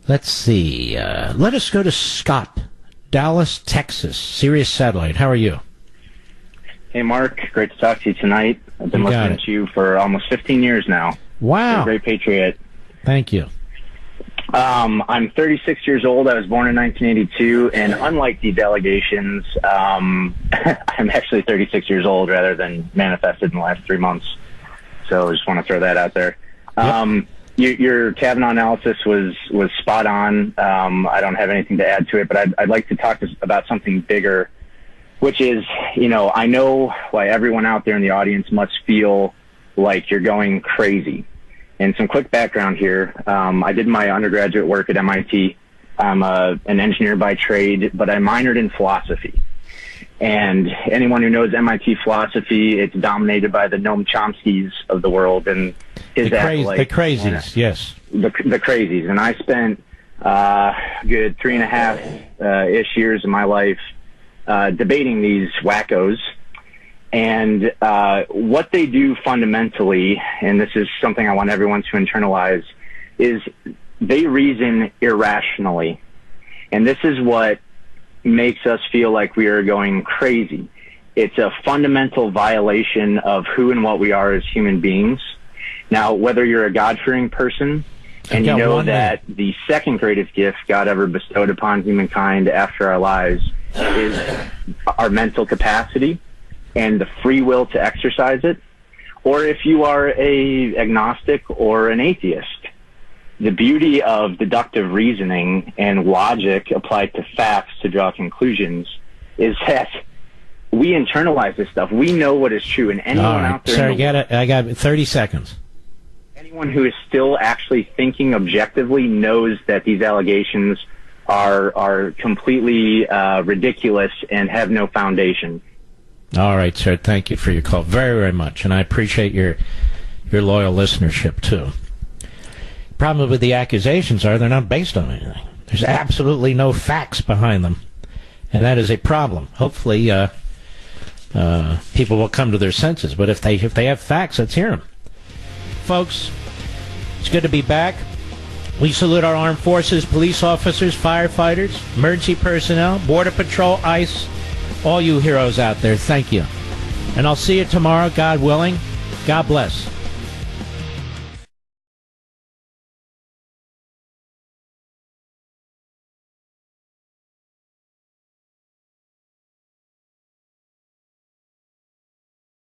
Let's see. Let us go to Scott, Dallas, Texas, Sirius Satellite. How are you? Hey, Mark. Great to talk to you tonight. I've been listening to you for almost 15 years now. Wow. You're a great patriot. Thank you. I'm 36 years old. I was born in 1982, and unlike these allegations, I'm actually 36 years old rather than manifested in the last 3 months. So I just want to throw that out there. Your Kavanaugh analysis was spot on. I don't have anything to add to it, but I'd like to talk about something bigger, which is, I know why everyone out there in the audience must feel like you're going crazy. And some quick background here. I did my undergraduate work at MIT. I'm an engineer by trade, but I minored in philosophy. And anyone who knows MIT philosophy, it's dominated by the Noam Chomskys of the world and his acolytes. The crazies, yes. The crazies. And I spent good 3.5-ish years of my life debating these wackos. And what they do fundamentally, and this is something I want everyone to internalize, is they reason irrationally. And this is what makes us feel like we are going crazy. It's a fundamental violation of who and what we are as human beings. Now, whether you're a God-fearing person, and you know that the second greatest gift God ever bestowed upon humankind after our lives is our mental capacity and the free will to exercise it, or if you are a agnostic or an atheist. The beauty of deductive reasoning and logic applied to facts to draw conclusions is that we internalize this stuff. We know what is true, and anyone out there... Sir, I got 30 seconds. Anyone who is still actually thinking objectively knows that these allegations are completely ridiculous and have no foundation. All right, sir. Thank you for your call very, very much, and I appreciate your loyal listenership, too. Problem with the accusations are they're not based on anything. There's absolutely no facts behind them, and that is a problem. Hopefully, people will come to their senses, but if they have facts, let's hear them. Folks, it's good to be back. We salute our armed forces, police officers, firefighters, emergency personnel, Border Patrol, ICE, all you heroes out there. Thank you. And I'll see you tomorrow, God willing. God bless.